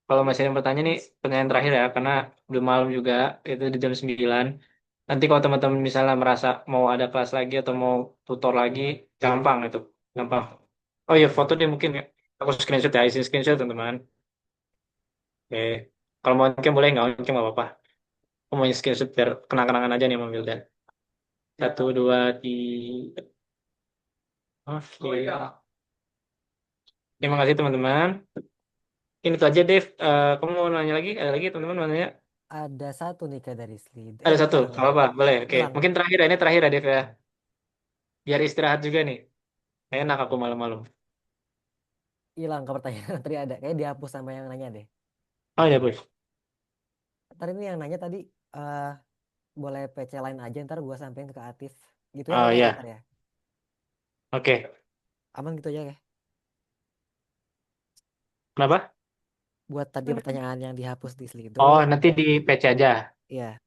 kalau masih ada yang bertanya nih, pertanyaan terakhir ya, karena udah malam juga, itu di jam 9. Nanti kalau teman-teman misalnya merasa mau ada kelas lagi atau mau tutor lagi, gampang itu. Gampang. Oh iya, foto deh mungkin ya. Aku screenshot ya, isi screenshot teman-teman. Oke. Kalau mau ngecam boleh, nggak ngecam nggak apa-apa. Aku mau screenshot biar kenang-kenangan aja nih sama Wildan. Satu, dua, tiga. Oke. Terima kasih teman-teman. Ini itu aja, Dev. Kamu mau nanya lagi? Ada lagi teman-teman mau nanya? Ada satu nih Kak dari Slid. Ada satu. Hilang Nggak nih. apa-apa, boleh. Oke. Hilang. Mungkin terakhir ya. Ini terakhir ya, Dev ya. Biar istirahat juga nih. Enak aku malam-malam. Hilang ke pertanyaan tadi ada. Kayak dihapus sama yang nanya deh. Oh ya, Bos. Ntar ini yang nanya tadi eh boleh PC lain aja ntar gua sampein ke Atif. Gitu ya Oh Kak ya ntar ya. ya. Oke. Aman gitu aja ya. Kenapa? Buat tadi pertanyaan yang dihapus di Slido. Oh, nanti di PC aja. Iya.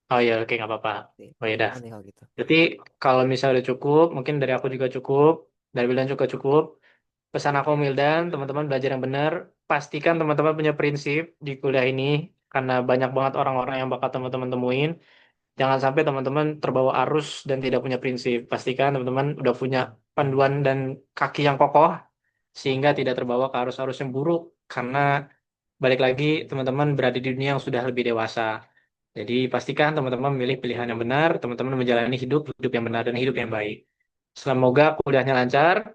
Oh ya, oke, nggak apa-apa. Oh ya dah. Aman nih kalau gitu. Jadi kalau misalnya udah cukup, mungkin dari aku juga cukup, dari Wildan juga cukup. Pesan aku Mildan, teman-teman belajar yang benar. Pastikan teman-teman punya prinsip di kuliah ini, karena banyak banget orang-orang yang bakal teman-teman temuin. Jangan sampai teman-teman terbawa arus dan tidak punya prinsip. Pastikan teman-teman udah punya panduan dan kaki yang kokoh, sehingga tidak terbawa ke arus-arus yang buruk. Karena balik lagi teman-teman berada di dunia yang sudah lebih dewasa. Jadi pastikan teman-teman memilih pilihan yang benar, teman-teman menjalani hidup yang benar dan hidup yang baik. Semoga kuliahnya lancar.